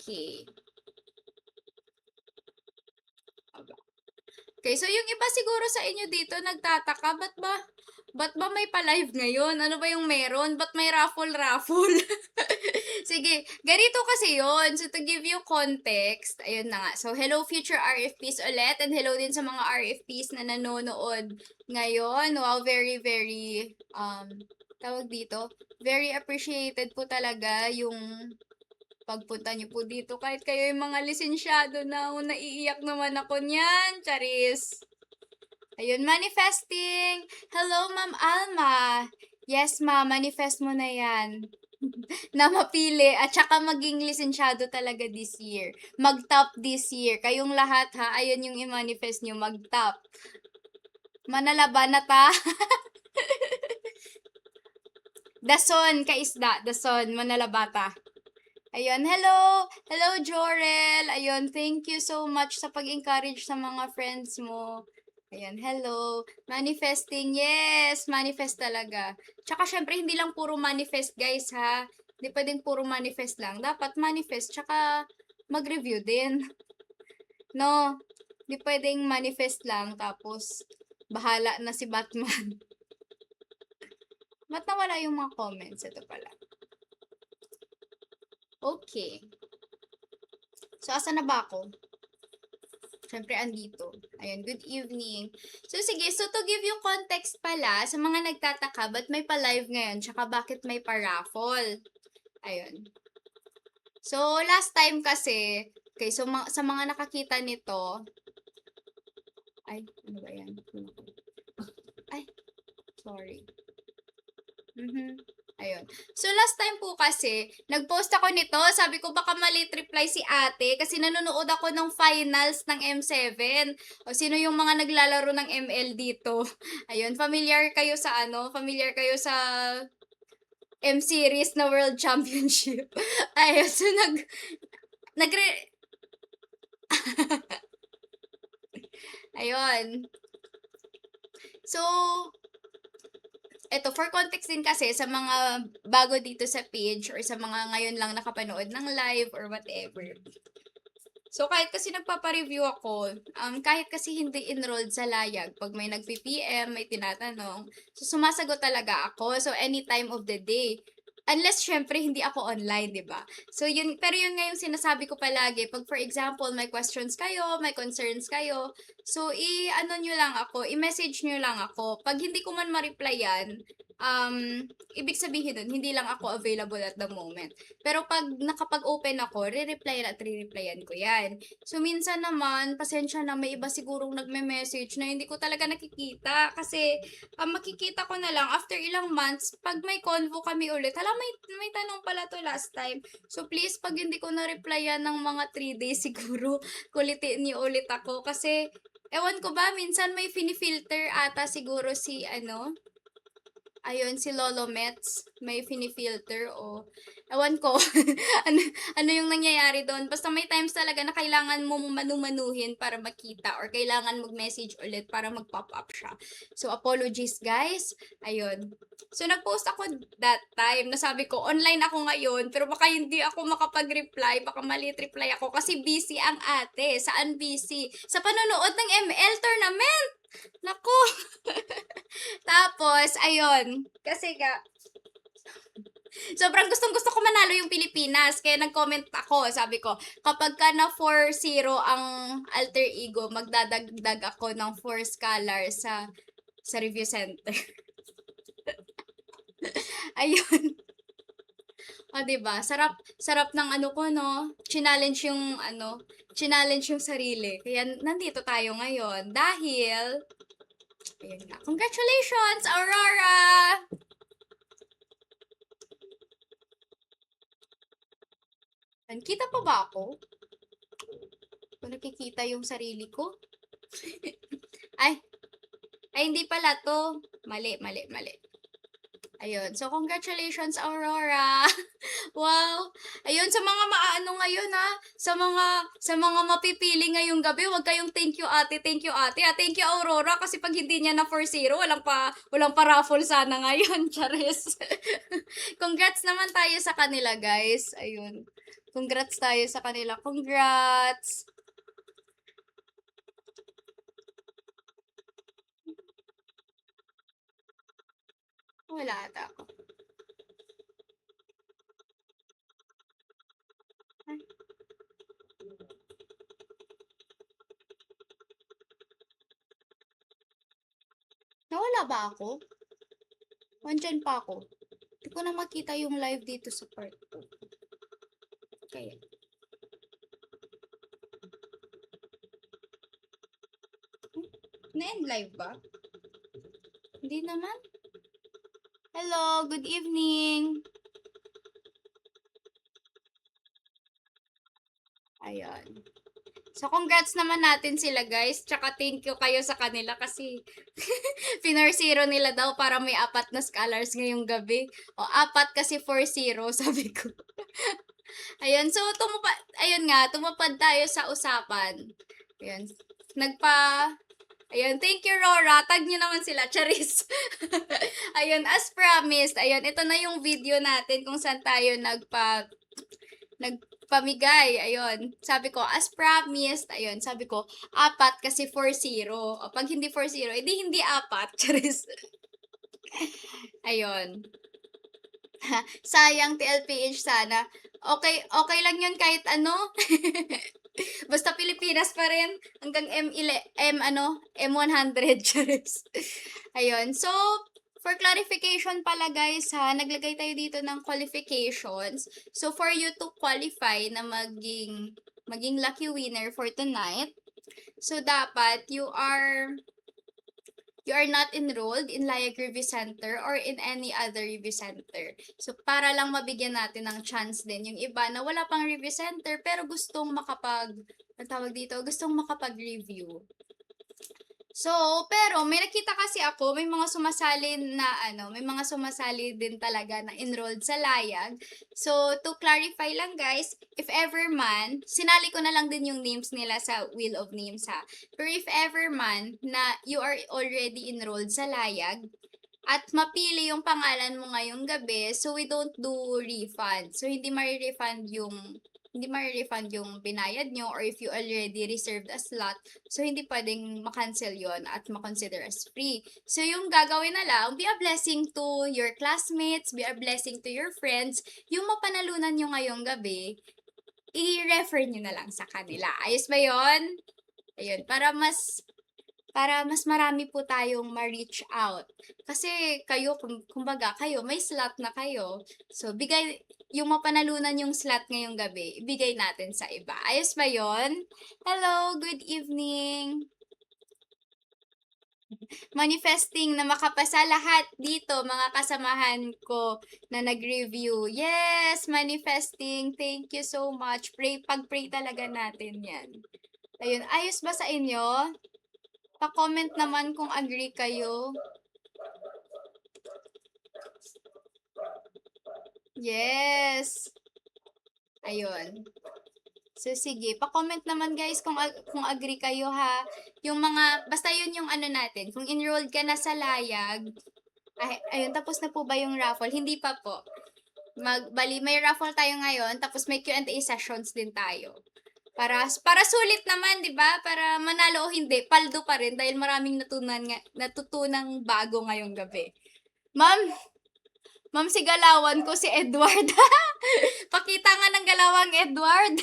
Okay. Okay, so yung iba siguro sa inyo dito nagtataka, ba't ba may pa-live ngayon? Ano ba yung meron? Ba't may raffle? Sige, ganito kasi yon. So, to give you context, ayun na nga. So, hello future RFPs ulit, and hello din sa mga RFPs na nanonood ngayon. Wow, very, very, tawag dito, very appreciated po talaga yung pagpunta niyo po dito. Kahit kayo yung mga lisensyado na, naiiyak naman ako niyan. Charis. Ayun, manifesting. Hello, Ma'am Alma. Yes, ma, manifest mo na yan. Na mapili at saka maging lisensyado talaga this year. Mag-top this year. Kayong lahat ha, ayun yung i-manifest nyo, mag-top. Manalaban na ta. Dason, kaisda. Dason, manalabata. Ayun, hello! Hello, Jorel! Ayun, thank you so much sa pag-encourage sa mga friends mo. Ayan, hello. Manifesting, yes! Manifest talaga. Tsaka, syempre, hindi lang puro manifest, guys, ha? Hindi pwedeng puro manifest lang. Dapat manifest, tsaka mag-review din. No? Hindi pwedeng manifest lang, tapos bahala na si Batman. Ba't nawala yung mga comments? Ito pala. Okay. So, asa na ba ako? Siyempre, andito. Ayun, good evening. So, sige. So, to give you context pala, sa mga nagtataka, ba't may pa-live ngayon? Tsaka, bakit may pa-raffle? Ayun. So, last time kasi, okay, so, sa mga nakakita nito, ay, ano ba yan? Ay, sorry. Ayun. So, last time po kasi, nag-post ako nito. Sabi ko, baka malate reply si ate kasi nanonood ako ng finals ng M7. O, sino yung mga naglalaro ng ML dito? Ayun, familiar kayo sa Familiar kayo sa M-Series na World Championship? Ayun, so Ayun. So, eto, for context din kasi sa mga bago dito sa page or sa mga ngayon lang nakapanood ng live or whatever. So, kahit kasi nagpapa-review ako, kahit kasi hindi enrolled sa layag, pag may nag-PPM, may tinatanong, so sumasagot talaga ako. So, any time of the day. Unless, syempre, hindi ako online, di ba? So, pero yun nga yung sinasabi ko palagi. Pag, for example, may questions kayo, may concerns kayo, so, nyo lang ako, i-message nyo lang ako. Pag hindi ko man ma-replyan, ibig sabihin nun, hindi lang ako available at the moment. Pero pag nakapag-open ako, re-replyan at re-replyan ko yan. So, minsan naman, pasensya na, may iba sigurong nagme-message na hindi ko talaga nakikita. Kasi, makikita ko na lang after ilang months, pag may convo kami ulit, may tanong pala to last time. So, please, pag hindi ko na-replyan ng mga 3 days siguro, kulitin niyo ulit ako. Kasi, ewan ko ba, minsan may finifilter ata siguro si, ayun, si Lolo Mets, may finifilter o ewan ko, ano yung nangyayari doon. Basta may times talaga na kailangan mo manumanuhin para makita or kailangan mag-message ulit para mag-pop up siya. So, apologies guys. Ayun. So, nag-post ako that time na sabi ko, online ako ngayon, pero baka hindi ako makapag-reply, baka mali reply ako kasi busy ang ate. Saan busy? Sa panonood ng ML tournament! Naku! Tapos, ayun, kasi sobrang gustong-gusto ko manalo yung Pilipinas. Kaya nag-comment ako, sabi ko, kapag ka na 4-0 ang alter ego, magdadagdag ako ng 4 scholar sa review center. Ayun. O, diba? Sarap ng ko, no? Challenge yung sarili. Kaya nandito tayo ngayon. Dahil, ayun nga. Congratulations, Aurora! Kita pa ba ako? Kung nakikita yung sarili ko? ay, hindi pala to. Mali. Ayun. So, congratulations, Aurora. Wow. Ayun, sa mga maano ngayon, ha. Sa mga mapipili ngayong gabi, wag kayong thank you, ate. Thank you, ate. Thank you, Aurora. Kasi pag hindi niya na 4-0, walang pa raffle sana ngayon. Charis. Congrats naman tayo sa kanila, guys. Ayun. Congrats tayo sa kanila. Congrats! Wala ata ako. Ay, nawala ba ako? Nandyan pa ako. Hindi ko na makita yung live dito sa part 2. Kaya, na-end live ba? Hindi naman. Hello, good evening. Ayan. So, congrats naman natin sila, guys. Tsaka thank you kayo sa kanila kasi pinar-zero nila daw para may 4 na scholars ngayong gabi. O, 4 kasi 4-0, sabi ko. Ayun, so, ayun nga, tumupad tayo sa usapan. Ayun, ayun, thank you, Rora. Tag nyo naman sila, Charis. Ayun, as promised, ayun, ito na yung video natin kung saan tayo nagpamigay. Ayun, sabi ko, as promised, ayun, sabi ko, 4 kasi 4-0. O, pag hindi 4-0, edi hindi 4. Charis. Ayun. Sayang, TLPH sana. Okay, okay lang yun kahit ano. Basta Pilipinas pa rin. Hanggang M100. Charis. Ayun. So, for clarification pala guys ha, naglagay tayo dito ng qualifications. So, for you to qualify na maging lucky winner for tonight, so dapat you are not enrolled in Layag Review Center or in any other review center. So, para lang mabigyan natin ng chance din yung iba na wala pang review center pero gustong gustong makapag-review. So, pero may nakita kasi ako, may mga sumasali din talaga na enrolled sa Layag. So, to clarify lang guys, if ever man, sinali ko na lang din yung names nila sa Wheel of Names ha. Pero if ever man na you are already enrolled sa Layag, at mapili yung pangalan mo ngayong gabi, so we don't do refund. So, hindi ma-refund yung binayad nyo or if you already reserved a slot, so hindi pwedeng makancel yon at makonsider as free. So yung gagawin na lang, be a blessing to your classmates, be a blessing to your friends, yung mapanalunan nyo ngayong gabi, i-refer nyo na lang sa kanila. Ayos ba yon? Ayun, para mas marami po tayong ma-reach out. Kasi kayo, kumbaga, kayo, may slot na kayo. So, yung mapanalunan yung slot ngayong gabi, ibigay natin sa iba. Ayos ba yon? Hello, good evening. Manifesting na makapasa lahat dito, mga kasamahan ko na nag-review. Yes, manifesting. Thank you so much. Pag-pray talaga natin yan. Ayun, ayos ba sa inyo? Pa-comment naman kung agree kayo. Yes. Ayun. So, sige. Pa-comment naman guys kung agree kayo ha. Yung basta yun yung ano natin. Kung enrolled ka na sa Layag, ayun, tapos na po ba yung raffle? Hindi pa po. May raffle tayo ngayon, tapos may Q&A sessions din tayo. Para sulit naman, 'di ba? Para manalo o hindi, paldo pa rin dahil maraming natutunang bago ngayong gabi. Ma'am, si galawan ko si Edward. Pakita nga ng galawang Edward.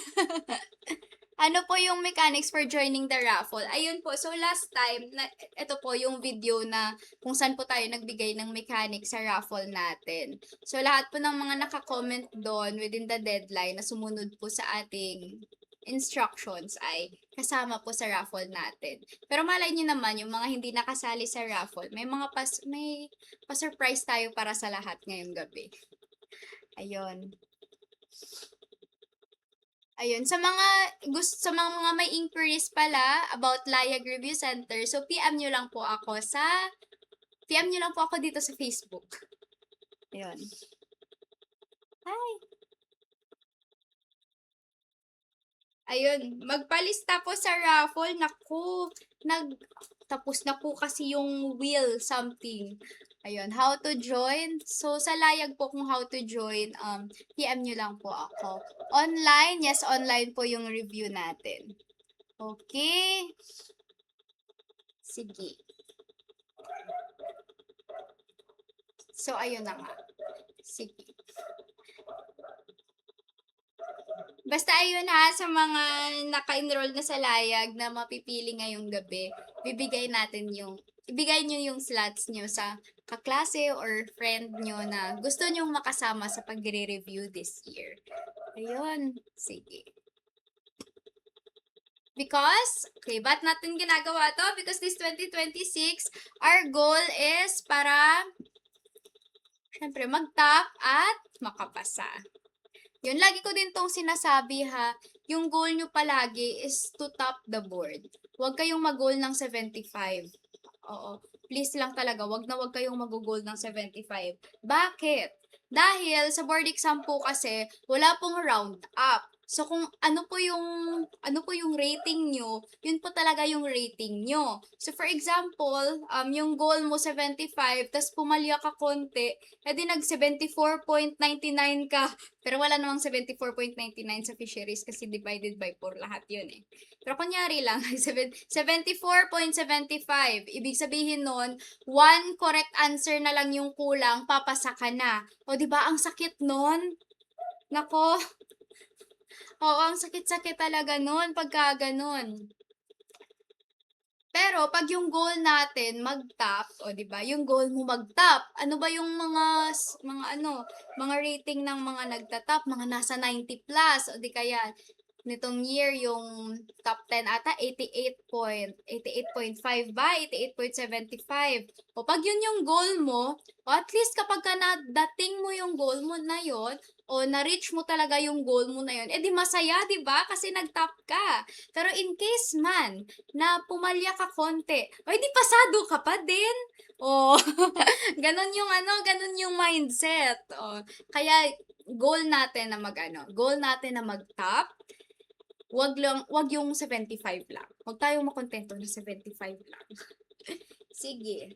Ano po yung mechanics for joining the raffle? Ayun po, so last time, ito po yung video na kung saan po tayo nagbigay ng mechanics sa raffle natin. So lahat po ng mga naka-comment doon within the deadline na sumunod po sa ating instructions ay kasama po sa raffle natin. Pero malay nyo naman, yung mga hindi nakasali sa raffle, may pa-surprise tayo para sa lahat ngayong gabi. Ayun. Ayun, sa mga may inquiries pala about Layag Review Center, so PM nyo lang po ako dito sa Facebook. Ayun. Hi! Ayun, magpalista po sa raffle. Naku, tapos na po kasi yung wheel something. Ayun, how to join. So, sa layag po kung how to join, PM nyo lang po ako. Online, yes, online po yung review natin. Okay. Sige. So, ayun na nga. Sige. Basta ayun ha, sa mga naka-enroll na sa layag na mapipili ngayong gabi, ibigay nyo yung slots nyo sa kaklase or friend nyo na gusto nyong makasama sa pagre-review this year. Ayun, sige. Because, okay, ba't natin ginagawa to? Because this 2026, our goal is para, syempre, mag-top at makapasa. Yun, lagi ko din tong sinasabi ha, yung goal nyo palagi is to top the board. Huwag kayong mag-goal ng 75. Oo. Please lang talaga, wag kayong mag-goal ng 75. Bakit? Dahil sa board exam po kasi, wala pong round up. So kung ano po yung rating nyo, yun po talaga yung rating nyo. So for example, yung goal mo 75, tas pumalya ka konti, edi nag 74.99 ka. Pero wala namang 74.99 sa fisheries kasi divided by 4 lahat yun eh. Pero kunyari lang, 74.75. Ibig sabihin nun, one correct answer na lang yung kulang, papasa ka na. O, di ba ang sakit nun? Nako. Oo, ang sakit-sakit talaga nun pagka ganun. Pero pag yung goal natin mag-top, o di ba? Yung goal mo mag-top. Ano ba yung mga rating ng mga nagta-top, mga nasa 90 plus o di kaya nitong year yung top 10 ata 88.5 ba? 88.75. O pag yun yung goal mo, o at least kapag ka nadating mo yung goal mo na yon o na-reach mo talaga yung goal mo na yon, edi masaya, di ba? Kasi nag-top ka. Pero in case man na pumalya ka konti, o di pasado ka pa din. O, ganun yung mindset. O, kaya goal natin na mag-top. Wag yung 75 lang. Wag tayong makontento na 75 lang. Sige.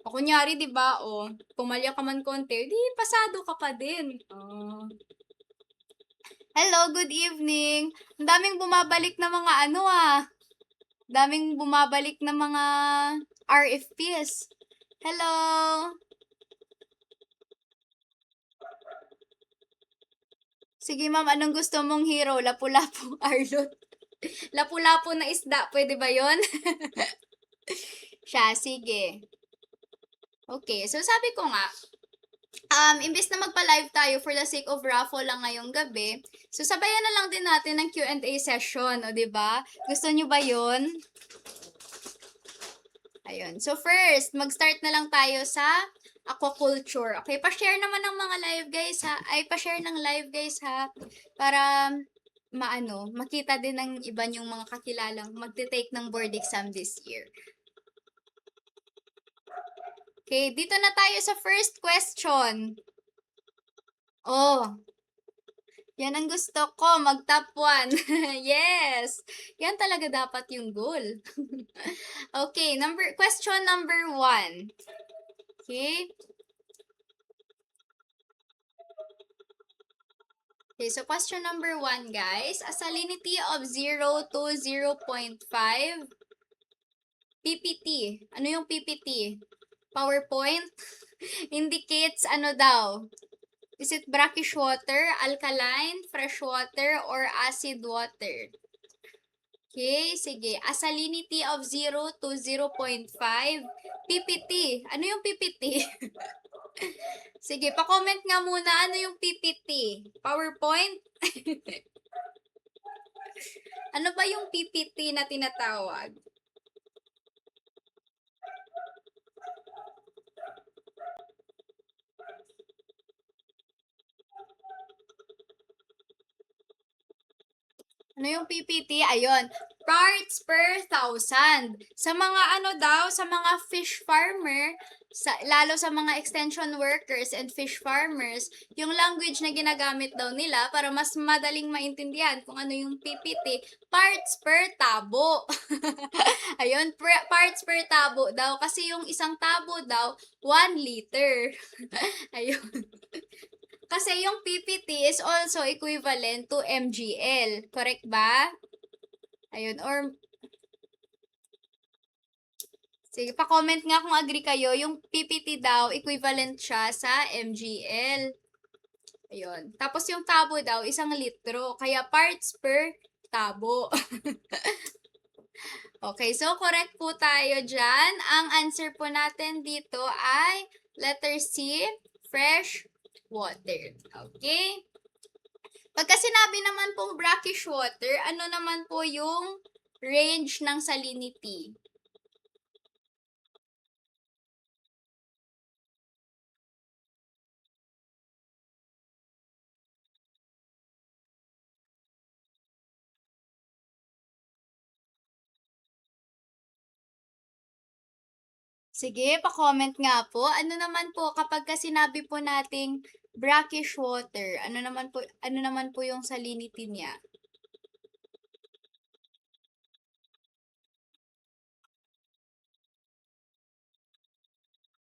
O kunyari, 'di ba? O, pumalya ka man konti, di pasado ka pa din. Oh. Hello, good evening. Ang daming bumabalik na mga daming bumabalik na mga RFPs. Hello. Sige ma'am, anong gusto mong hero? Lapu-lapu, Arlot. Lapu-lapu na isda, pwede ba yon? Siya, sige. Okay, so sabi ko nga, imbes na magpa-live tayo for the sake of raffle lang ngayong gabi, so sabayan na lang din natin ng Q&A session, o 'di ba? Gusto niyo ba 'yon? Ayun. So first, mag-start na lang tayo sa aquaculture. Okay, pa-share naman ng mga live guys ha. Ay, pa-share ng live guys ha. Para makita din ng iba yung mga kakilalang magte-take ng board exam this year. Okay, dito na tayo sa first question. Oh, yan ang gusto ko, mag-top 1. Yes! Yan talaga dapat yung goal. Okay, question number 1. Okay? Okay, so question number 1, guys. A salinity of 0 to 0.5 PPT. Ano yung PPT? PowerPoint? Indicates ano daw? Is it brackish water, alkaline, fresh water, or acid water? Okay, sige. A salinity of 0 to 0.5 PPT. Ano yung PPT? Sige, pa-comment nga muna ano yung PPT. PowerPoint? Ano ba yung PPT na tinatawag? Ano yung PPT? Ayun. parts per thousand. Sa mga ano daw, sa mga fish farmer, lalo sa mga extension workers and fish farmers, yung language na ginagamit daw nila para mas madaling maintindihan kung ano yung PPT, parts per tabo. Ayun, parts per tabo daw. Kasi yung isang tabo daw, 1 liter. Ayun. Kasi yung PPT is also equivalent to MGL. Correct ba? Ayun, or sige, pa-comment nga kung agree kayo, yung PPT daw, equivalent siya sa MGL. Ayun. Tapos yung tabo daw, 1 litro. Kaya parts per tabo. Okay, so correct po tayo dyan. Ang answer po natin dito ay letter C, fresh water. Okay? Pagka sinabi naman pong brackish water, ano naman po yung range ng salinity? Sige, pa-comment nga po. Ano naman po kapag sinabi po nating brackish water, ano naman po yung salinity niya?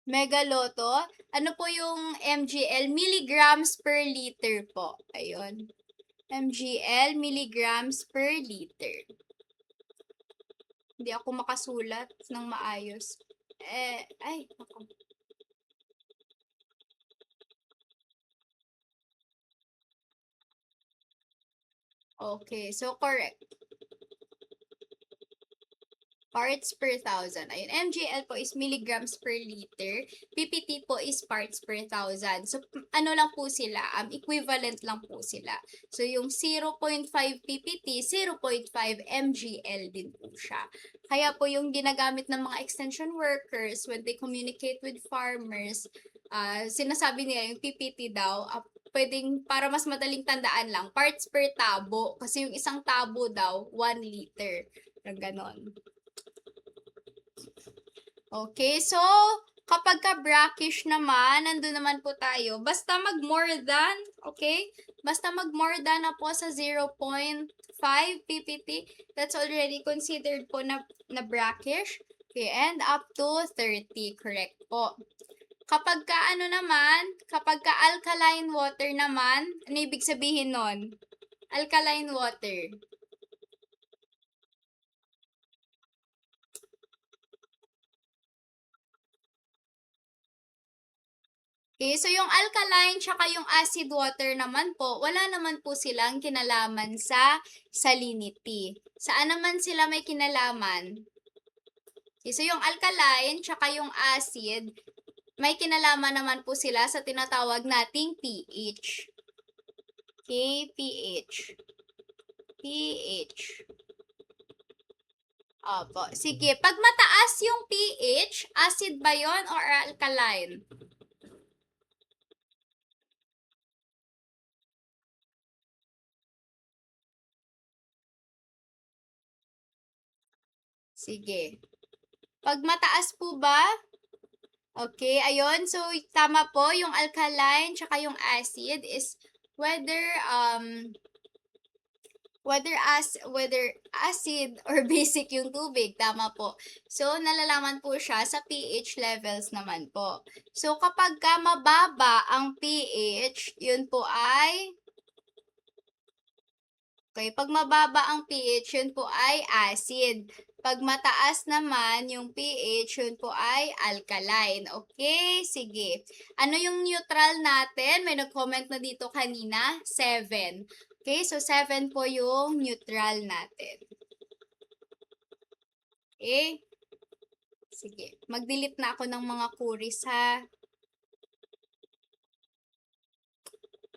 Megaloto, ano po yung MGL? Milligrams per liter po. Ayun. MGL, milligrams per liter. Hindi ako makasulat ng maayos. Ay, ako. Okay, so correct. Parts per thousand. Ayun, MGL po is milligrams per liter. PPT po is parts per thousand. So, ano lang po sila? Equivalent lang po sila. So, yung 0.5 PPT, 0.5 MGL din po siya. Kaya po yung ginagamit ng mga extension workers when they communicate with farmers, sinasabi nila yung PPT daw, pwedeng para mas madaling tandaan lang, parts per tabo. Kasi yung isang tabo daw, 1 liter. Ganon. Okay, so kapag ka brackish naman, nandun naman po tayo. Basta mag more than, okay? Basta mag more than na po sa 0.5 PPT, that's already considered po na brackish. Okay, and up to 30, correct po. Kapag ka ano naman, kapag ka alkaline water naman, ano ibig sabihin nun? Alkaline water. Okay, so yung alkaline tsaka yung acid water naman po, wala naman po silang kinalaman sa salinity. Saan naman sila may kinalaman? Okay, so yung alkaline tsaka yung acid, may kinalaman naman po sila sa tinatawag nating pH. Okay, pH. pH. Opo. Sige, pag mataas yung pH, acid ba yon or alkaline? Sige. Pag mataas po ba? Okay, ayun. So, tama po, yung alkaline tsaka yung acid is whether whether acid or basic yung tubig, tama po. So, nalalaman po siya sa pH levels naman po. So, kapag ka mababa ang pH, yun po ay okay, pag mababa ang pH, yun po ay acid. Pag mataas naman yung pH, yun po ay alkaline. Okay, sige. Ano yung neutral natin? May nag-comment na dito kanina, 7. Okay, so 7 po yung neutral natin. Okay? Sige. Mag-delete na ako ng mga queries ha.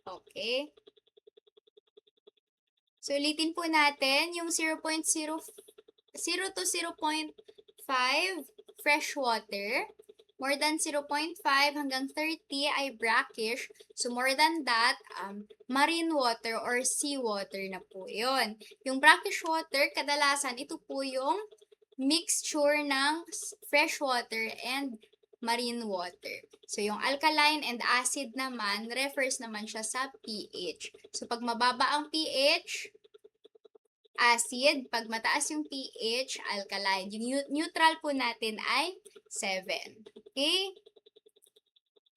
Okay. So, ulitin po natin yung 0.0 to 0.5 fresh water, More than 0.5 hanggang 30 ay brackish. So, more than that, marine water or seawater na po yun. Yung brackish water, kadalasan ito po yung mixture ng fresh water and marine water. So, yung alkaline and acid naman, refers naman siya sa pH. So, pag mababa ang pH, acid. Pag mataas yung pH, alkaline. Yung neutral po natin ay 7. Okay?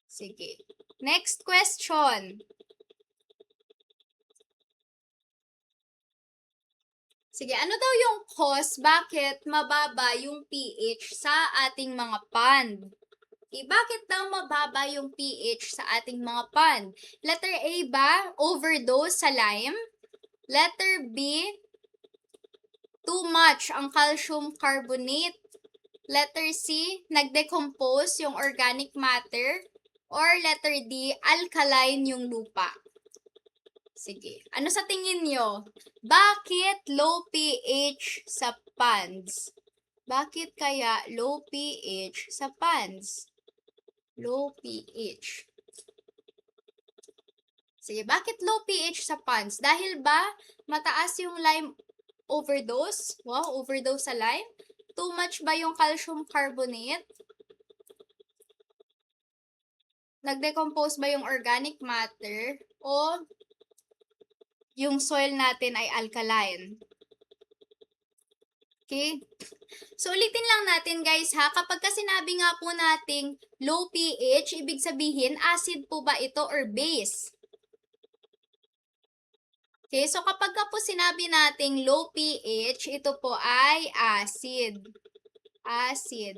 Sige. Next question. Sige, ano daw yung cause bakit mababa yung pH sa ating mga pond? Okay, bakit daw mababa yung pH sa ating mga pond? Letter A ba, overdose sa lime? Letter B, too much ang calcium carbonate? Letter C, nagdecompose yung organic matter? Or letter D, alkaline yung lupa? Sige. Ano sa tingin nyo? Bakit low pH sa ponds? Bakit kaya low pH sa ponds? Low pH. Sige, bakit low pH sa ponds? Dahil ba mataas yung lime overdose? Wow, overdose sa lime? Too much ba yung calcium carbonate? Nagdecompose ba yung organic matter? O yung soil natin ay alkaline? Okay? So, ulitin lang natin guys ha. Kapag ka sinabi nga po nating low pH, ibig sabihin, acid po ba ito or base? Okay, so kapag ka po sinabi nating low pH, ito po ay acid. Acid.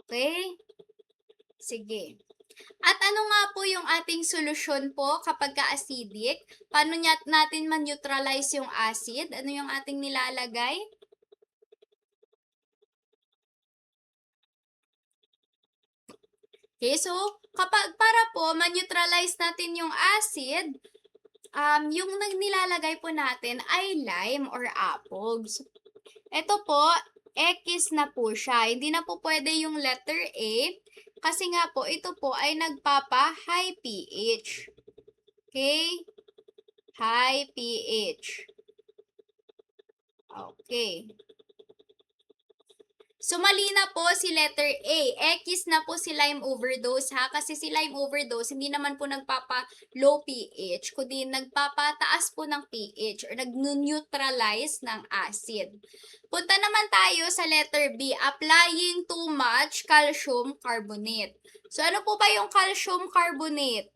Okay? Sige. At ano nga po yung ating solusyon po kapag ka-acidic? Paano natin man-neutralize yung acid? Ano yung ating nilalagay? Okay, so kapag para po man-neutralize natin yung acid, yung nilalagay po natin ay lime or apog. So, ito po, X na po siya. Hindi na po pwede yung letter A kasi nga po ito po ay nagpapa-high pH. Okay? High pH. Okay. So, mali na po si letter A. X na po si lime overdose ha. Kasi si lime overdose, hindi naman po nagpapa-low pH, kundi nagpapataas po ng pH or nag-neutralize ng acid. Punta naman tayo sa letter B, applying too much calcium carbonate. So, ano po ba yung calcium carbonate?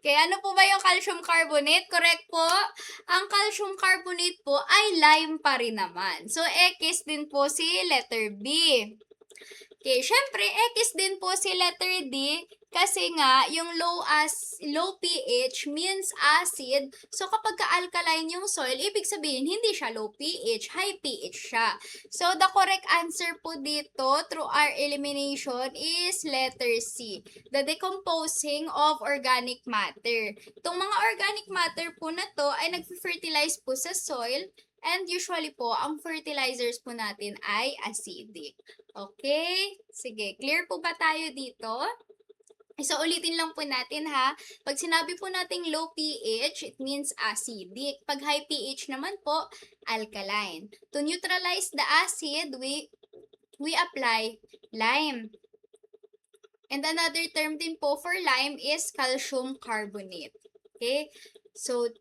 Kaya ano po ba yung calcium carbonate? Correct po. Ang calcium carbonate po ay lime pa rin naman. So, X din po si letter B. Okay, syempre, X din po si letter D kasi nga, yung low pH means acid. So, kapag ka-alkaline yung soil, ibig sabihin, hindi siya low pH, high pH siya. So, the correct answer po dito through our elimination is letter C, the decomposing of organic matter. Itong mga organic matter po na to ay nag-fertilize po sa soil and usually po, ang fertilizers po natin ay acidic. Okay? Sige, clear po ba tayo dito? So, ulitin lang po natin ha. Pag sinabi po nating low pH, it means acidic. Pag high pH naman po, alkaline. To neutralize the acid, we apply lime. And another term din po for lime is calcium carbonate. Okay? So,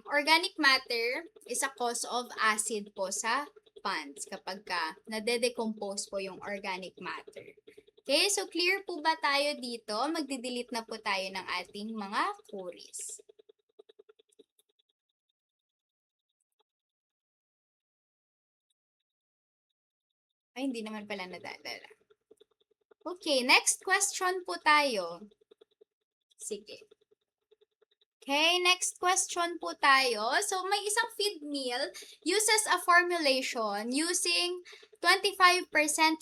organic matter is a cause of acid po sa ponds kapag ka nade-decompose po yung organic matter. Okay, so clear po ba tayo dito? Magdi-delete na po tayo ng ating mga queries. Ay, hindi naman pala nadadala. Okay, next question po tayo. Sige. Okay, next question po tayo. So, may isang feed meal uses a formulation using 25%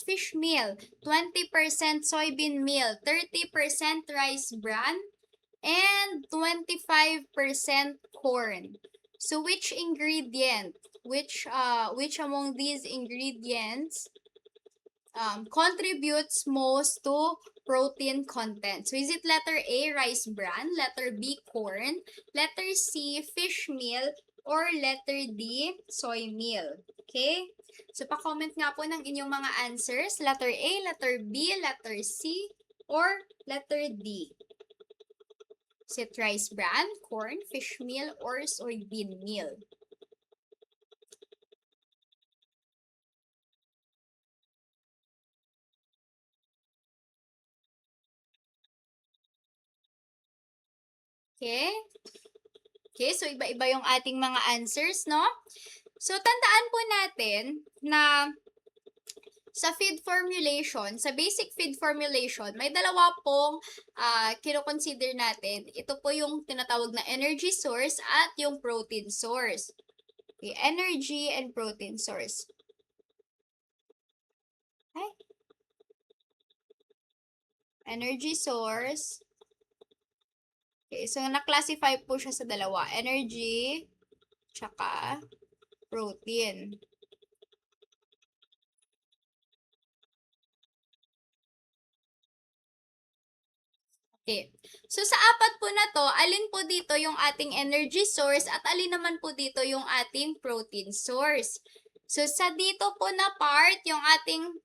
fish meal, 20% soybean meal, 30% rice bran, and 25% corn. So, which among these ingredients contributes most to protein content? So is it letter A, rice bran, letter B, corn, letter C, fish meal, or letter D, soy meal? Okay? So pa-comment nga po ng inyong mga answers, letter A, letter B, letter C, or letter D. Is it rice bran, corn, fish meal, or soybean meal? Okay? Okay, so iba-iba yung ating mga answers, no? So, tandaan po natin na sa feed formulation, sa basic feed formulation, may dalawa pong kino-consider natin. Ito po yung tinatawag na energy source at yung protein source. Okay, energy and protein source. Okay. Energy source. Okay, so na-classify po siya sa dalawa. Energy, tsaka protein. Okay. So, sa apat po na to, alin po dito yung ating energy source at alin naman po dito yung ating protein source? So, sa dito po na part, yung ating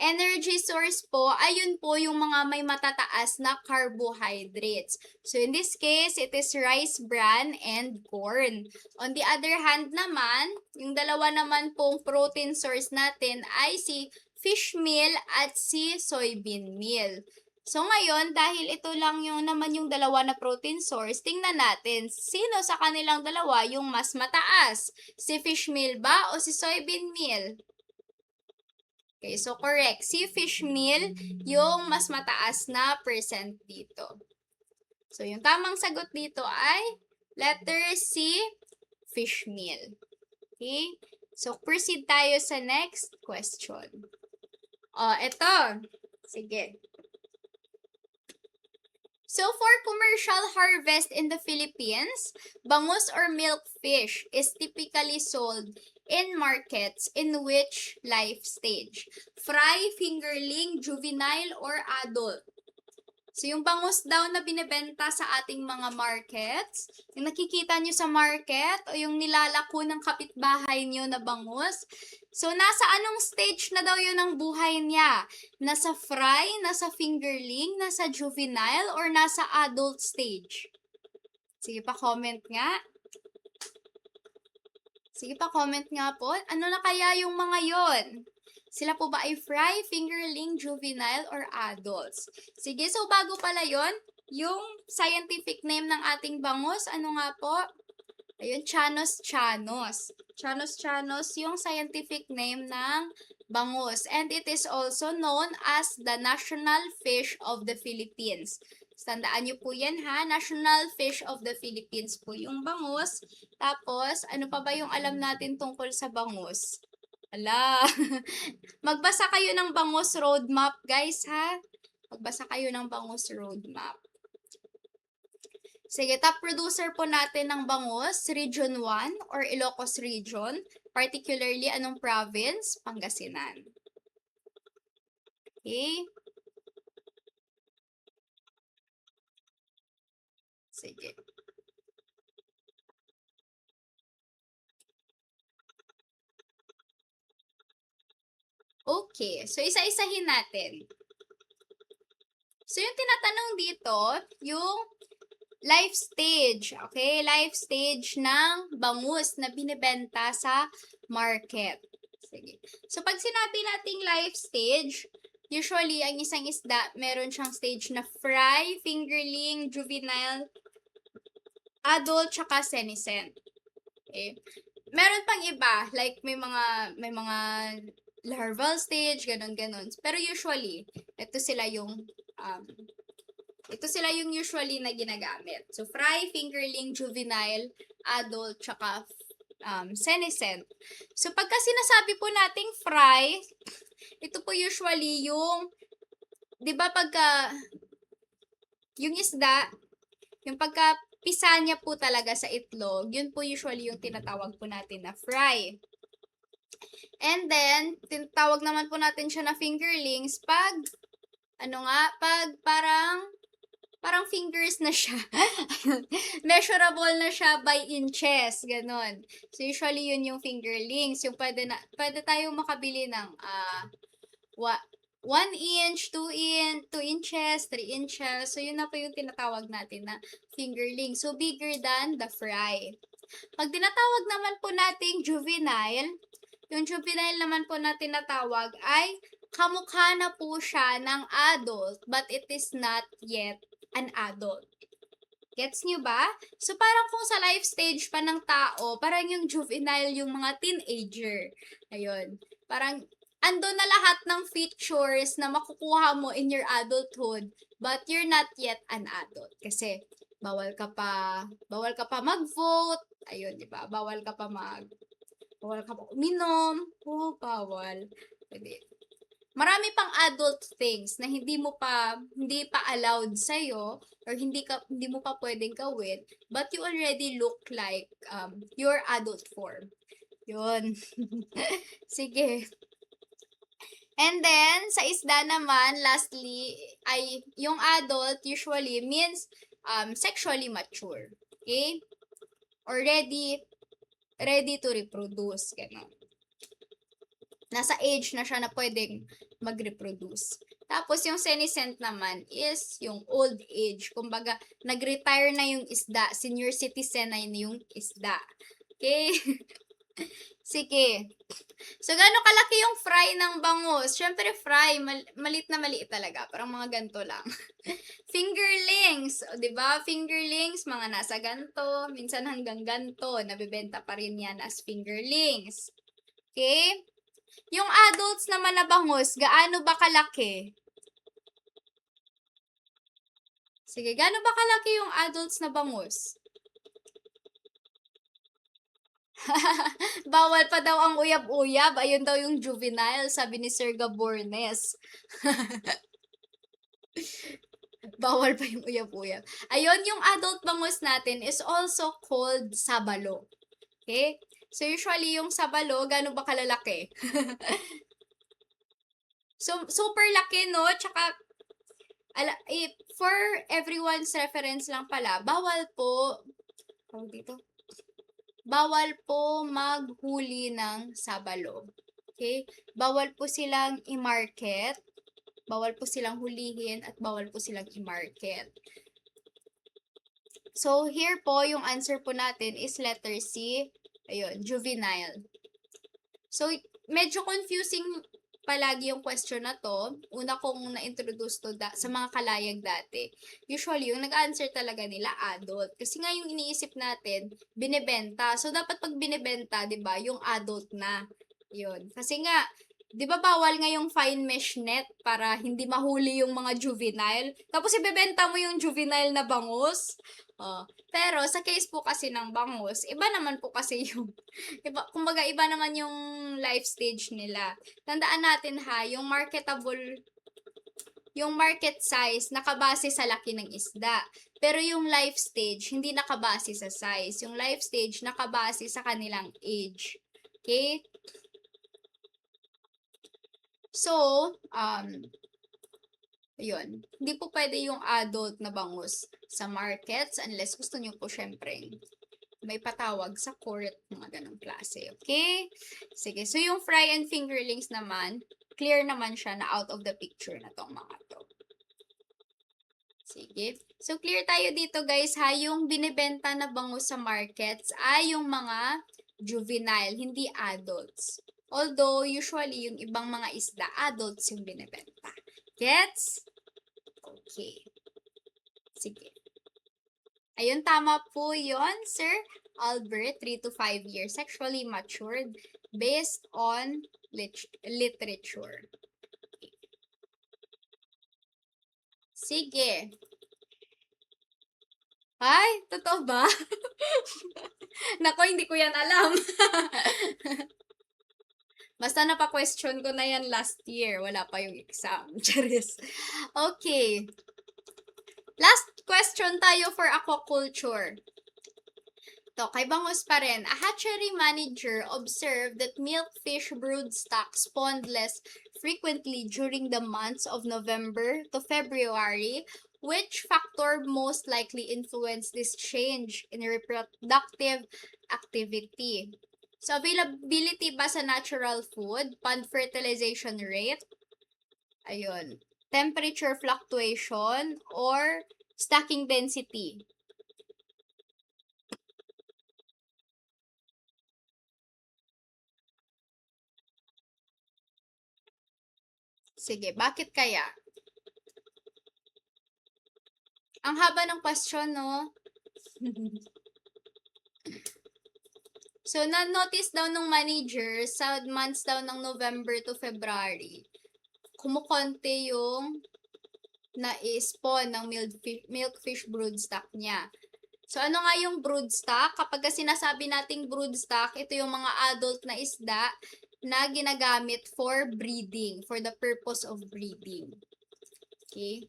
energy source po, ayun po yung mga may matataas na carbohydrates. So, in this case, it is rice bran and corn. On the other hand naman, yung dalawa naman pong protein source natin ay si fish meal at si soybean meal. So, ngayon, dahil ito lang yung naman yung dalawa na protein source, tingnan natin, sino sa kanilang dalawa yung mas mataas? Si fish meal ba o si soybean meal? Okay, so correct. Si fish meal yung mas mataas na percent dito. So, yung tamang sagot dito ay letter C, fish meal. Okay? So, proceed tayo sa next question. Ito. Sige. So, for commercial harvest in the Philippines, bangus or milk fish is typically sold in markets in which life stage? Fry, fingerling, juvenile, or adult? So, yung bangus daw na binebenta sa ating mga markets, yung nakikita nyo sa market o yung nilalako ng kapitbahay nyo na bangus, so, nasa anong stage na daw yun ang buhay niya? Nasa fry, nasa fingerling, nasa juvenile, or nasa adult stage? Sige pa, comment nga. Sige pa, comment nga po. Ano na kaya yung mga yon? Sila po ba ay fry, fingerling, juvenile, or adults? Sige, so bago pala yon, yung scientific name ng ating bangus, ano nga po? Ayun, Chanos chanos. Chanos chanos yung scientific name ng bangus. And it is also known as the national fish of the Philippines. Tandaan nyo po yan ha, national fish of the Philippines po yung bangus. Tapos, ano pa ba yung alam natin tungkol sa bangus? Ala, magbasa kayo ng bangus roadmap guys ha. Magbasa kayo ng bangus roadmap. Sige, top producer po natin ng bangus, Region 1 or Ilocos Region, particularly anong province? Pangasinan. Okay? Sige. Okay, so isa-isahin natin. So yung tinatanong dito, yung life stage, okay? Life stage ng bangus na binibenta sa market. Sige. So pag sinabi nating life stage, usually ang isang isda, meron siyang stage na fry, fingerling, juvenile, adult, tsaka senescent. Okay? Meron pang iba, like may mga larval stage, ganun. Pero usually, ito sila yung usually na ginagamit. So, fry, fingerling, juvenile, adult, tsaka senescent. So, pagka sinasabi po nating fry, ito po usually yung, di ba pagka, yung isda, yung pagka pisa niya po talaga sa itlog, yun po usually yung tinatawag po natin na fry. And then, tinatawag naman po natin siya na fingerlings pag, pag parang fingers na siya. Measurable na siya by inches, ganon. So, usually, yun yung fingerlings. Yung pwede tayong makabili ng, 1 inch, 2 inches, 3 inches. So, yun na po yung tinatawag natin na fingerling. So, bigger than the fry. Pag tinatawag naman po nating juvenile, yung juvenile naman po na tinatawag ay kamukha na po siya ng adult, but it is not yet an adult. Gets nyo ba? So, parang kung sa life stage pa ng tao, parang yung juvenile yung mga teenager. Ayun. Parang, ando na lahat ng features na makukuha mo in your adulthood, but you're not yet an adult. Kasi, bawal ka pa mag-vote. Ayun, di ba? Bawal ka pa uminom. Oh, bawal. Pwede. Marami pang adult things na hindi pa allowed sa'yo or hindi mo pa pwedeng gawin, but you already look like your adult form. Yun. Sige. And then, sa isda naman, lastly, ay yung adult usually means sexually mature. Okay? Or ready to reproduce. Ganun. Nasa age na siya na pwedeng mag-reproduce. Tapos, yung senescent naman is yung old age. Kumbaga, nag-retire na yung isda. Senior citizen na yung isda. Okay? Sige. So, gano'ng kalaki yung fry ng bangus? Siyempre, fry, maliit na maliit talaga. Parang mga ganito lang. Fingerlings. O, diba? Fingerlings, mga nasa ganto. Minsan hanggang ganto. Nabibenta pa rin yan as fingerlings. Okay? Yung adults naman na bangus, gaano ba kalaki? Sige, gaano ba kalaki yung adults na bangus? Bawal pa daw ang uyab-uyab. Ayun daw yung juvenile, sabi ni Sir Gabornes. Bawal pa yung uyab-uyab. Ayun, yung adult bangus natin is also called sabalo. Okay? So, usually, yung sabalo, gaano ba kalalaki? So, super laki, no? Tsaka, for everyone's reference lang pala, bawal po maghuli ng sabalo. Okay? Bawal po silang i-market, bawal po silang hulihin, at bawal po silang i-market. So, here po, yung answer po natin is letter C. Ayun, juvenile. So, medyo confusing palagi yung question na to. Una kong na-introduce to sa mga kalayag dati. Usually, yung nag-answer talaga nila adult. Kasi nga yung iniisip natin, binebenta. So, dapat pag binebenta, di ba, yung adult na. Yun. Kasi nga, di ba bawal nga yung fine mesh net para hindi mahuli yung mga juvenile? Tapos ibebenta mo yung juvenile na bangus? Pero sa case po kasi ng bangus, iba naman po kasi yung kumbaga iba naman yung life stage nila. Tandaan natin ha, yung market size nakabase sa laki ng isda. Pero yung life stage hindi nakabase sa size. Yung life stage nakabase sa kanilang age. Okay? So, yun. Hindi po pwede yung adult na bangus sa markets unless gusto nyo po syempre may patawag sa court, mga ganong klase. Okay? Sige. So, yung fry and fingerlings naman, clear naman siya na out of the picture na tong mga to. Sige. So, clear tayo dito guys ha. Yung binibenta na bangus sa markets ay yung mga juvenile, hindi adults. Although, usually, yung ibang mga isda, adults yung binibenta. Gets? Okay. Sige. Ayun, tama po yon Sir Albert. 3 to 5 years. Sexually matured based on literature. Okay. Sige. Ay, totoo ba? Nako, hindi ko yan alam. Basta napa-question ko na yan last year. Wala pa yung exam. Charis. Okay. Last question tayo for aquaculture. To, kay Bangus pa rin. A hatchery manager observed that milkfish broodstock spawned less frequently during the months of November to February. Which factor most likely influenced this change in reproductive activity? So, availability ba sa natural food? Pond fertilization rate? Ayun. Temperature fluctuation or stocking density? Sige, bakit kaya? Ang haba ng question, no? So, na-notice daw nung manager sa months daw ng November to February, kumukonte yung na-spawn ng milkfish broodstock niya. So, ano nga yung broodstock? Kapag sinasabi nating broodstock, ito yung mga adult na isda na ginagamit for breeding, for the purpose of breeding. Okay?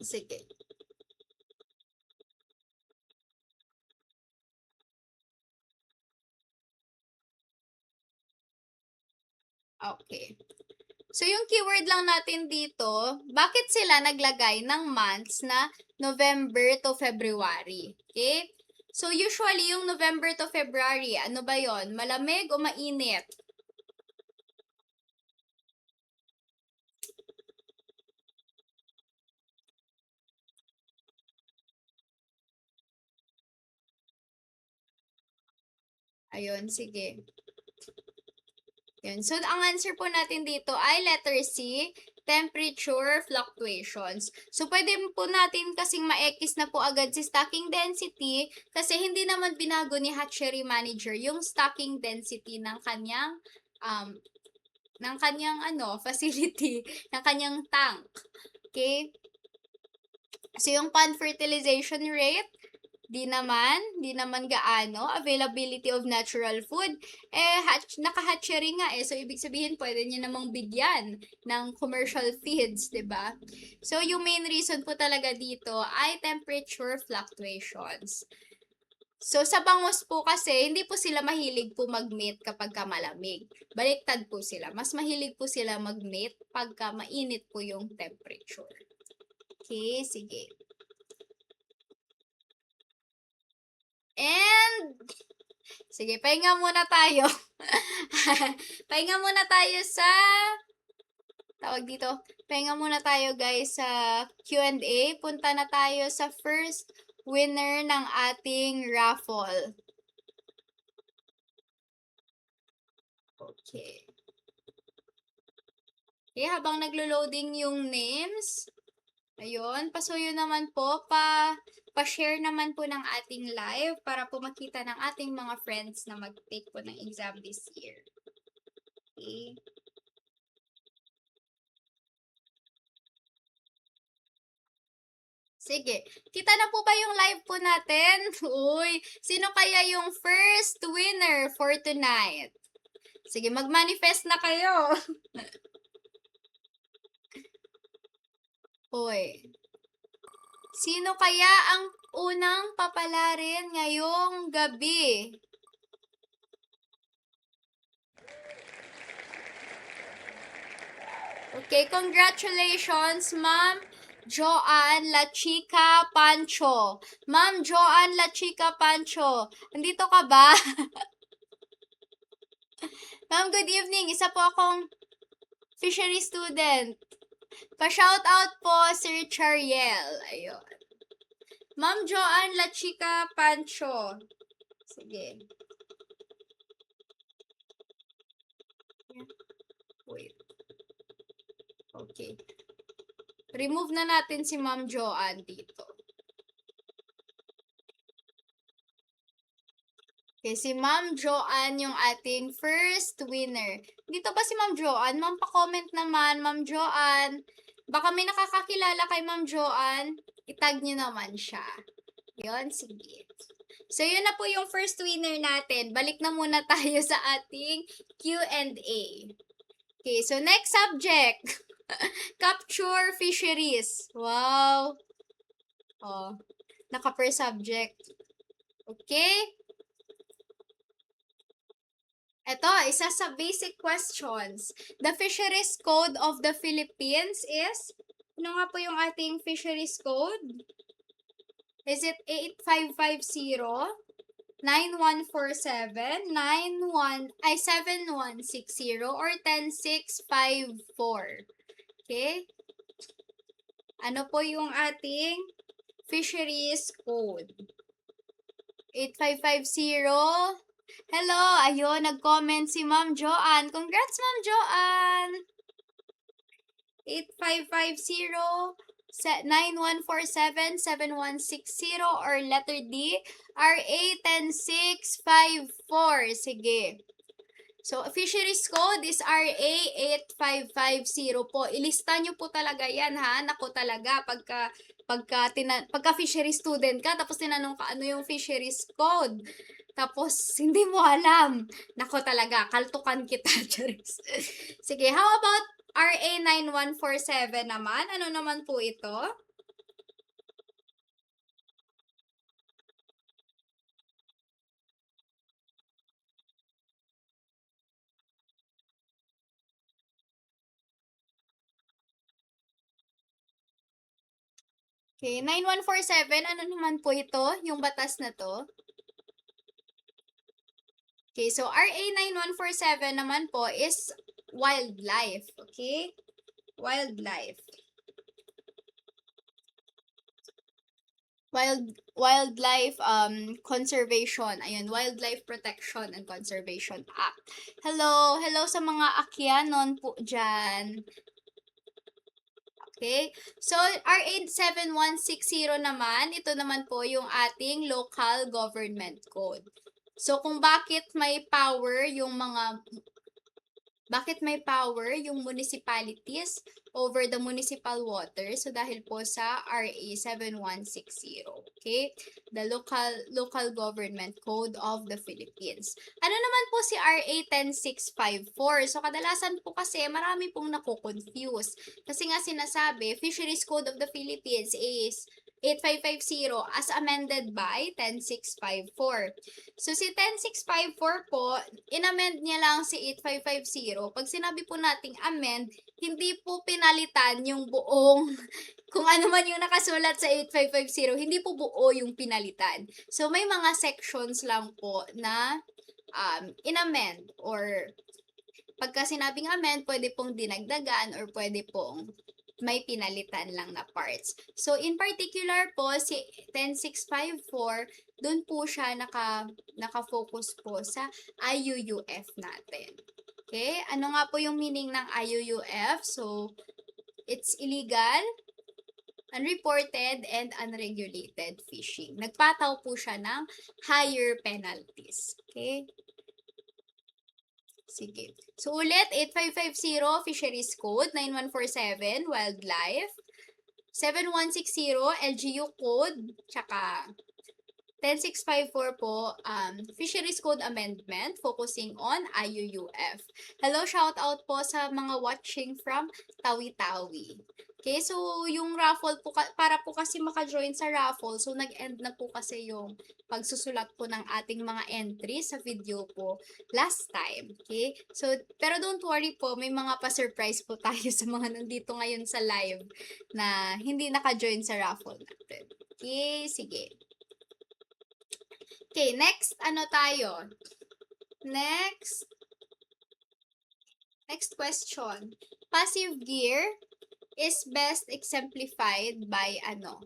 Sige. Okay. So, yung keyword lang natin dito, bakit sila naglagay ng months na November to February? Okay? So, usually, yung November to February, ano ba yon? Malamig o mainit? Ayun, sige. Yun. So, ang answer po natin dito ay letter C, temperature fluctuations. So, pwede po natin kasing ma-ekis na po agad si stocking density kasi hindi naman binago ni hatchery manager yung stocking density ng kanyang facility, ng kanyang tank. Okay? So, yung pond fertilization rate, di naman gaano. Availability of natural food, naka-hatchery nga So, ibig sabihin, pwede niya namang bigyan ng commercial feeds, ba diba? So, yung main reason po talaga dito ay temperature fluctuations. So, sa bangus po kasi, hindi po sila mahilig po mag-mate kapag malamig. Baliktad po sila. Mas mahilig po sila mag-mate pagka mainit po yung temperature. Okay, sige. And, sige, pahinga muna tayo. Pahinga muna tayo sa, pahinga muna tayo guys sa Q&A. Punta na tayo sa first winner ng ating raffle. Okay. Okay, habang naglo-loading yung names, ayun, pasuyo naman po, pa-share naman po ng ating live para po makita ng ating mga friends na mag-take po ng exam this year. Okay. Sige. Kita na po ba yung live po natin? Uy, sino kaya yung first winner for tonight? Sige, mag-manifest na kayo. Uy. Sino kaya ang unang papalarin ngayong gabi? Okay, congratulations, Ma'am Joanne La Chica Pancho. Ma'am Joanne La Chica Pancho, nandito ka ba? Ma'am, good evening. Isa po akong fishery student. Pa-shoutout po, Sir Chariel. Ayun. Ma'am Joanne La Chica Pancho. Sige. Wait. Okay. Remove na natin si Ma'am Joanne dito. Okay, si Ma'am Joanne yung ating first winner. Dito ba si Ma'am Joanne? Ma'am, pa-comment naman, Ma'am Joanne. Baka may nakakakilala kay Ma'am Joanne. Itag nyo naman siya. Yun, sige. So, yun na po yung first winner natin. Balik na muna tayo sa ating Q&A. Okay, so next subject. Capture fisheries. Wow. Oh, naka per subject. Okay? Ito, isa sa basic questions. The Fisheries Code of the Philippines is, ano nga po yung ating Fisheries Code? Is it 8550, 9147, 7160, or 10654? Okay? Ano po yung ating Fisheries Code? 8550. Hello, ayun, nag-comment si Ma'am Joanne. Congrats, Ma'am Joanne! 8550, 9147, 7160, or letter D, RA 10654. Sige. So, fisheries code is RA 8550 po. Ilista nyo po talaga yan, ha? Naku talaga, pagka fishery student ka, tapos tinanong ka ano yung fisheries code. Tapos, hindi mo alam. Nako talaga, kaltukan kita, Charis. Sige, how about RA 9147 naman? Ano naman po ito? Okay, 9147, ano naman po ito? Yung batas na to? Okay, so RA 9147 naman po is wildlife. Okay? Wildlife. Wildlife conservation. Ayun, Wildlife Protection and Conservation Act. Hello sa mga Akyanon po dyan. Okay? So, RA 7160 naman, ito naman po yung ating local government code. So, kung bakit may power yung municipalities over the municipal water? So, dahil po sa RA 7160. Okay? The local government code of the Philippines. Ano naman po si RA 10654? So, kadalasan po kasi marami pong nako-confuse. Kasi nga sinasabi, Fisheries Code of the Philippines is 8550 as amended by 10654. So, si 10654 po, inamend niya lang si 8550. Pag sinabi po nating amend, hindi po pinalitan yung buong, kung ano man yung nakasulat sa 8550, hindi po buo yung pinalitan. So, may mga sections lang po na inamend, or pagka sinabing amend, pwede pong dinagdagan or pwede pong may pinalitan lang na parts. So, in particular po, si 10654, dun po siya naka-focus po sa IUUF natin. Okay? Ano nga po yung meaning ng IUUF? So, it's illegal, unreported, and unregulated fishing. Nagpataw po siya ng higher penalties. Okay? Sige. So, ulit, 8550 Fisheries Code, 9147 Wildlife, 7160 LGU Code, tsaka 10654 po, Fisheries Code Amendment, focusing on IUUF. Hello, shout out po sa mga watching from Tawi-Tawi. Okay, so yung raffle po, para po kasi maka-join sa raffle, so nag-end na po kasi yung pagsusulat po ng ating mga entries sa video po last time. Okay, so pero don't worry po, may mga pa-surprise po tayo sa mga nandito ngayon sa live na hindi naka-join sa raffle natin. Okay, sige. Okay, next, ano tayo? Next question. Passive gear is best exemplified by ano?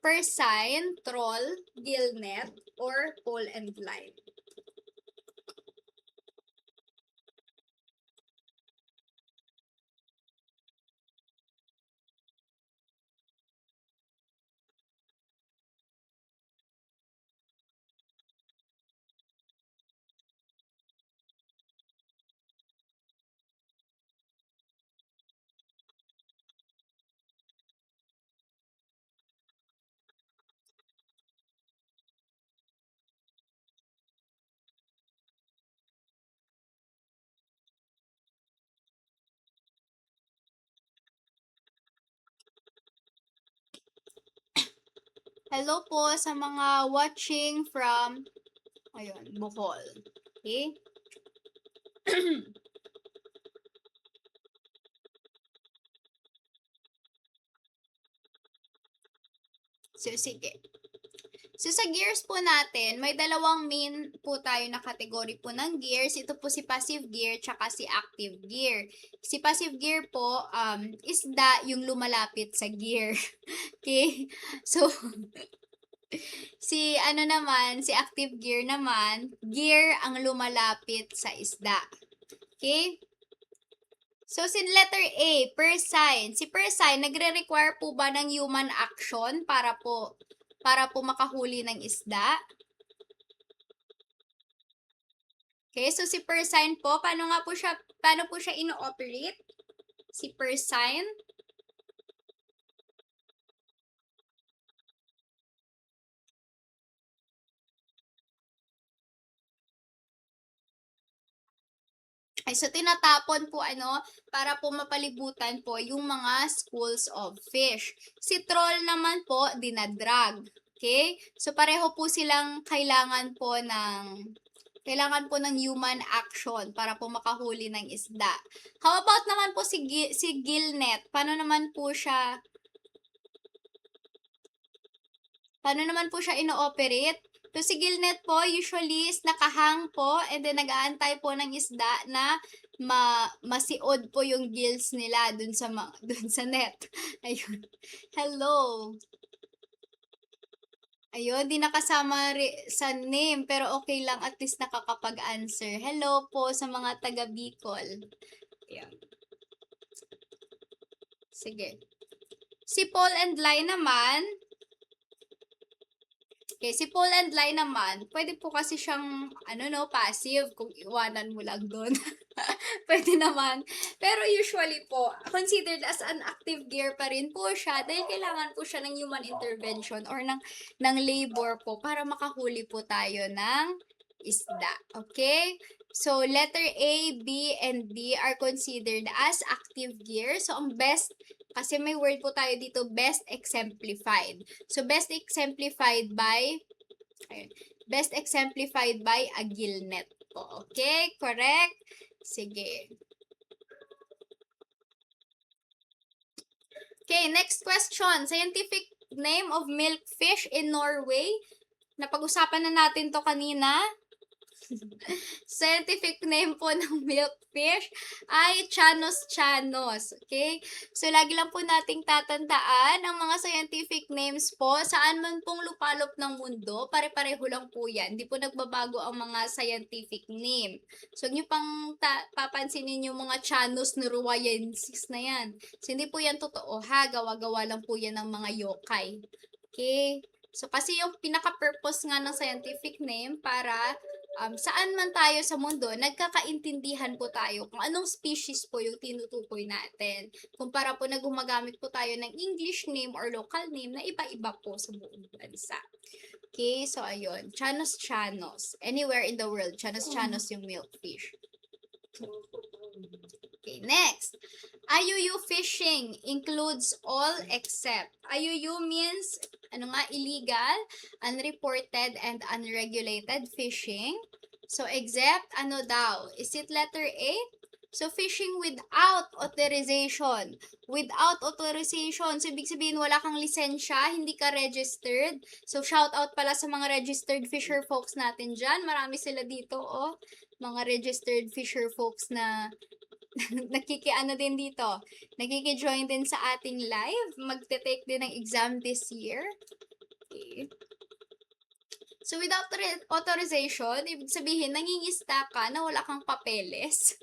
Persign, troll, gill net, or pole and line. Hello po sa mga watching from, ayun, Bohol. Okay? So, sige. So, sa gears po natin, may dalawang main po tayo na category po ng gears. Ito po si passive gear tsaka si active gear. Si passive gear po, isda yung lumalapit sa gear. Okay? So, si ano naman, si active gear naman, gear ang lumalapit sa isda. Okay? So, si letter A, per sign. Si per sign, nagre-require po ba ng human action para po makahuli ng isda? Okay, so si per sign po, paano po siya ino-operate? Si per sign. Ay, so tinatapon po para po mapalibutan po yung mga schools of fish. Si troll naman po, dinadrag. Okay? So pareho po silang kailangan po ng human action para po makahuli ng isda. How about naman po si gillnet? Paano naman po siya ino-operate? So, si gillnet po, usually is nakahang po and then nag-aantay po ng isda na masiod po yung gills nila dun sa net. Ayun. Hello. Ayun, di nakasama sa name, pero okay lang, at least nakakapag-answer. Hello po sa mga taga Bicol. Ayan. Sige. Si Paul and Lai naman, okay, si Paul and Lai naman, pwede po kasi siyang, passive kung iwanan mo lang doon. Pwede naman. Pero usually po, considered as an active gear pa rin po siya dahil kailangan po siya ng human intervention or ng labor po para makahuli po tayo ng isda. Okay? So, letter A, B, and D are considered as active gear. So, ang best, kasi may word po tayo dito, best exemplified. So, best exemplified by a gillnet po. Okay? Correct? Sige. Okay, next question. Scientific name of milkfish in Norway. Napag-usapan na natin to kanina. Scientific name po ng milkfish ay Chanos chanos. Okay? So, lagi lang po nating tatandaan ang mga scientific names po. Saan man pong lupalop ng mundo, pare-pareho lang po yan. Hindi po nagbabago ang mga scientific name. So, nyo pang papansinin yung mga Chanos noruwayensis na yan. So, hindi po yan totoo ha. Gawa-gawa lang po yan ng mga yokai. Okay? So, kasi yung pinaka-purpose nga ng scientific name para saan man tayo sa mundo, nagkakaintindihan po tayo kung anong species po yung tinutukoy natin. Kumpara po na gumagamit po tayo ng English name or local name na iba-iba po sa buong bansa. Okay, so ayun. Chanos chanos. Anywhere in the world, chanos chanos yung milkfish. Okay, next. IUU fishing includes all except. IUU means, illegal, unreported, and unregulated fishing. So, except, daw? Is it letter A? So, fishing without authorization. Without authorization. So, ibig sabihin, wala kang lisensya, hindi ka registered. So, shout out pala sa mga registered fisher folks natin dyan. Marami sila dito, oh. Mga registered fisher folks na din dito. Nakiki-join din sa ating live. Magte-take din ng exam this year. Okay. So, without authorization, ibig sabihin, nangingista ka na wala kang papeles.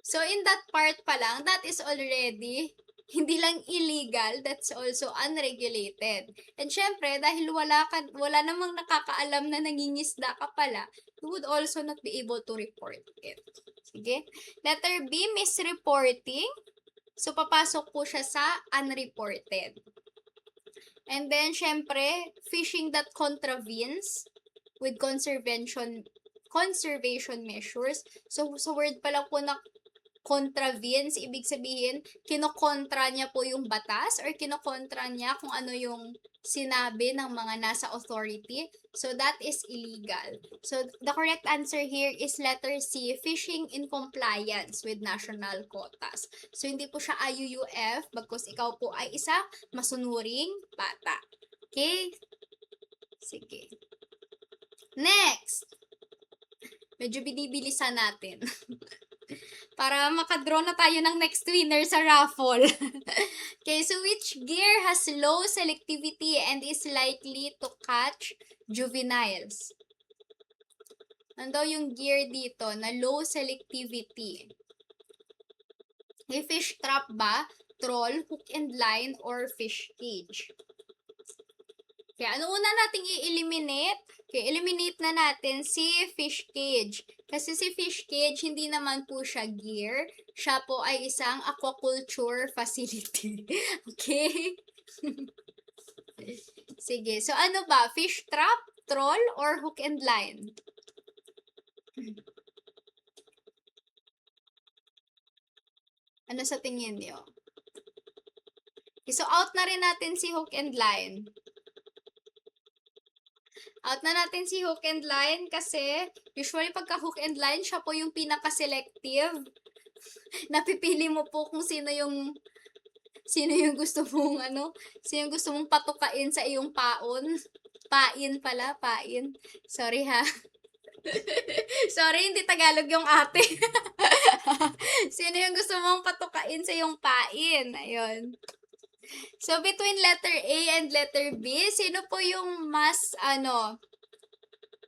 So, in that part pa lang, that is already hindi lang illegal, that's also unregulated. And syempre, dahil wala namang nakakaalam na nangingisda ka pala, you would also not be able to report it. Sige. Letter B, misreporting. So, papasok po siya sa unreported. And then, syempre, fishing that contravenes with conservation measures. So, sa word pa lang po na contravenes, ibig sabihin, kinokontra niya po yung batas or kinokontra niya kung ano yung sinabi ng mga nasa authority. So, that is illegal. So, the correct answer here is letter C, fishing in compliance with national quotas. So, hindi po siya IUUF, bagkus ikaw po ay isang masunuring bata. Okay? Sige. Next! Medyo binibilisan natin. Para makadraw na tayo ng next winner sa raffle. Okay, so which gear has low selectivity and is likely to catch juveniles? Ano yung gear dito na low selectivity? May fish trap ba? Troll, hook and line, or fish cage? Kaya ano una nating i-eliminate? Okay, eliminate na natin si fish cage. Kasi si fish cage, hindi naman po siya gear. Siya po ay isang aquaculture facility. Okay? Sige, so ano ba? Fish trap, troll, or hook and line? Ano sa tingin niyo? Okay, so out na rin natin si hook and line. Out na natin si hook and line kasi usually pagka hook and line, siya po yung pinaka-selective. Napipili mo po kung sino yung gusto mong sino yung gusto mong patukain sa iyong paon. Pain pala, pain. Sorry ha. Sorry, hindi Tagalog yung ate. Sino yung gusto mong patukain sa iyong pain? Ayun. So, between letter A and letter B, sino po yung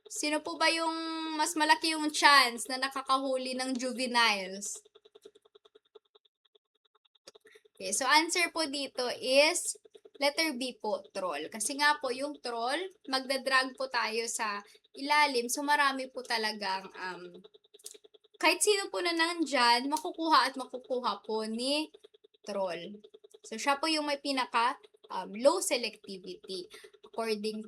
sino po ba yung mas malaki yung chance na nakakahuli ng juveniles? Okay, so answer po dito is letter B po, troll. Kasi nga po, yung troll, magdadrag po tayo sa ilalim. So, marami po talagang, kahit sino po na nandyan, makukuha po ni troll. So, siya po yung may pinaka low selectivity according,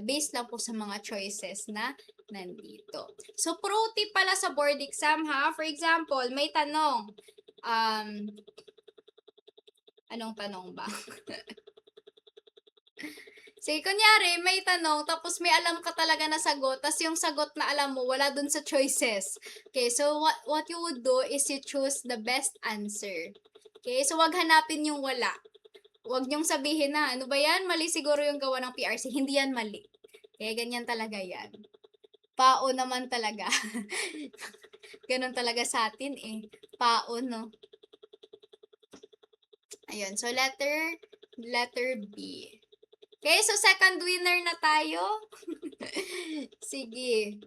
based lang po sa mga choices na nandito. So, pro tip pala sa board exam ha. For example, may tanong, anong tanong ba? Sige, kunyari, may tanong, tapos may alam ka talaga na sagot, tapos yung sagot na alam mo, wala dun sa choices. Okay, so what you would do is you choose the best answer. Okay, so wag hanapin yung wala. Wag niyong sabihin na, ano ba yan? Mali siguro yung gawa ng PRC. Hindi yan mali. Okay, ganyan talaga yan. Pao naman talaga. Ganon talaga sa atin eh. Pao, no? Ayun, so letter B. Okay, so second winner na tayo. Sige.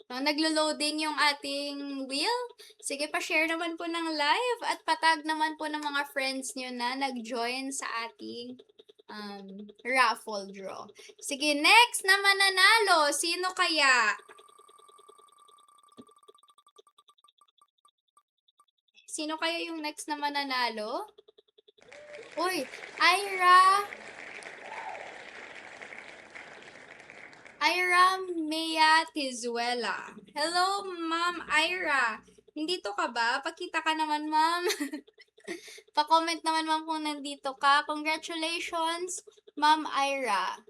So, naglo-loading yung ating wheel. Sige, pa-share naman po ng live at patag naman po ng mga friends nyo na nag-join sa ating raffle draw. Sige, next na mananalo. Sino kaya? Sino kaya yung next na mananalo? Uy, Ira Mea Tizuela. Hello, Ma'am Ira. Nandito ka ba? Pakita ka naman, Ma'am. Pa-comment naman, Ma'am, kung nandito ka. Congratulations, Ma'am Ira.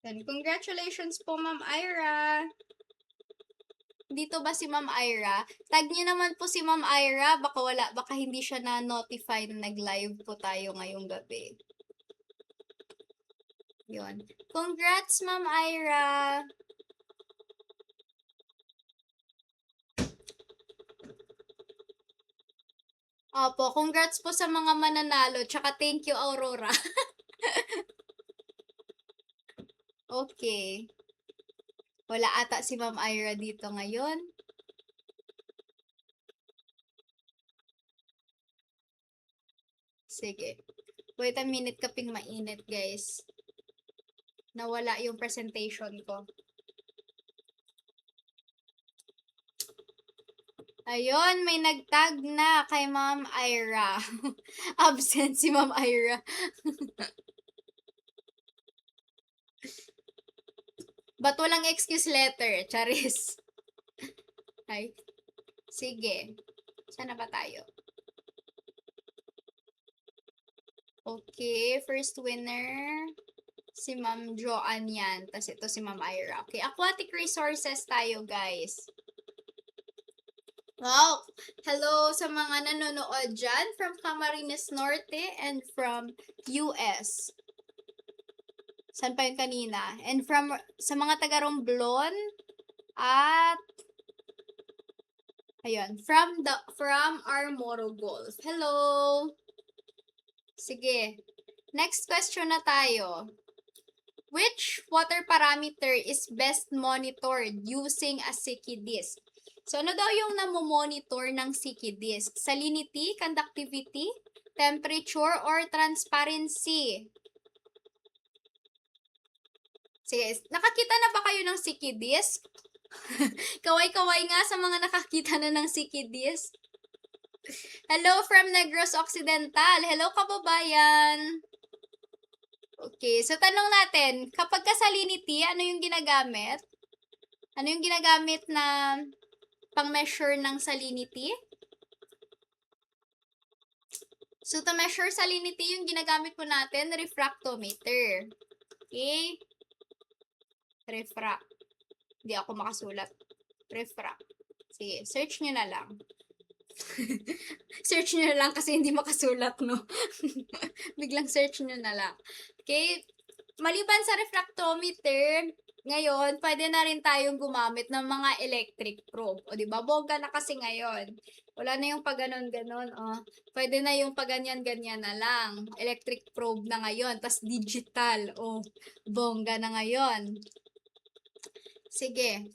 And congratulations po, Ma'am Ira. Dito ba si Ma'am Ira? Tag niyo naman po si Ma'am Ira. Baka hindi siya na-notify na nag-live po tayo ngayong gabi. Yun. Congrats, Ma'am Ira. Opo, congrats po sa mga mananalo. Tsaka thank you, Aurora. Okay. Wala ata si Ma'am Ira dito ngayon. Sige. Wait a minute, kaping mainit, guys. Nawala yung presentation ko. Ayun, may nagtag na kay Ma'am Ira. Absent si Ma'am Ira. Ba't walang excuse letter? Charis. Ay. Sige. Saan na ba tayo? Okay, first winner. Si Ma'am Joanne yan. Tapos ito si Ma'am Ira. Okay, aquatic resources tayo, guys. Wow! Hello sa mga nanonood dyan from Camarines Norte and from US. Saan pa yun kanina? And sa mga taga Romblon at ayun, from Armoro Golf. Hello! Sige. Next question na tayo. Which water parameter is best monitored using a Siki disk? So, ano daw yung namomonitor ng Siki disk? Salinity, conductivity, temperature, or transparency? Sige, nakakita na ba kayo ng Siki disk? Kaway-kaway nga sa mga nakakita na ng Siki disk. Hello from Negros Occidental. Hello, kababayan. Okay, so tanong natin, kapag ka salinity, ano yung ginagamit? Ano yung ginagamit na pang-measure ng salinity? So, to measure salinity, yung ginagamit po natin, refractometer. Okay? Refract. Hindi ako makasulat. Refract. Sige, search nyo na lang. Search nyo na lang kasi hindi makasulat, no? Biglang search nyo na lang. Okay? Maliban sa refractometer, ngayon, pwede na rin tayong gumamit ng mga electric probe. O, diba? Bongga na kasi ngayon. Wala na yung pag ganon-ganon. Oh. Pwede na yung pag ganyan-ganyan na lang. Electric probe na ngayon. Tas digital. Oh, bongga na ngayon. Sige.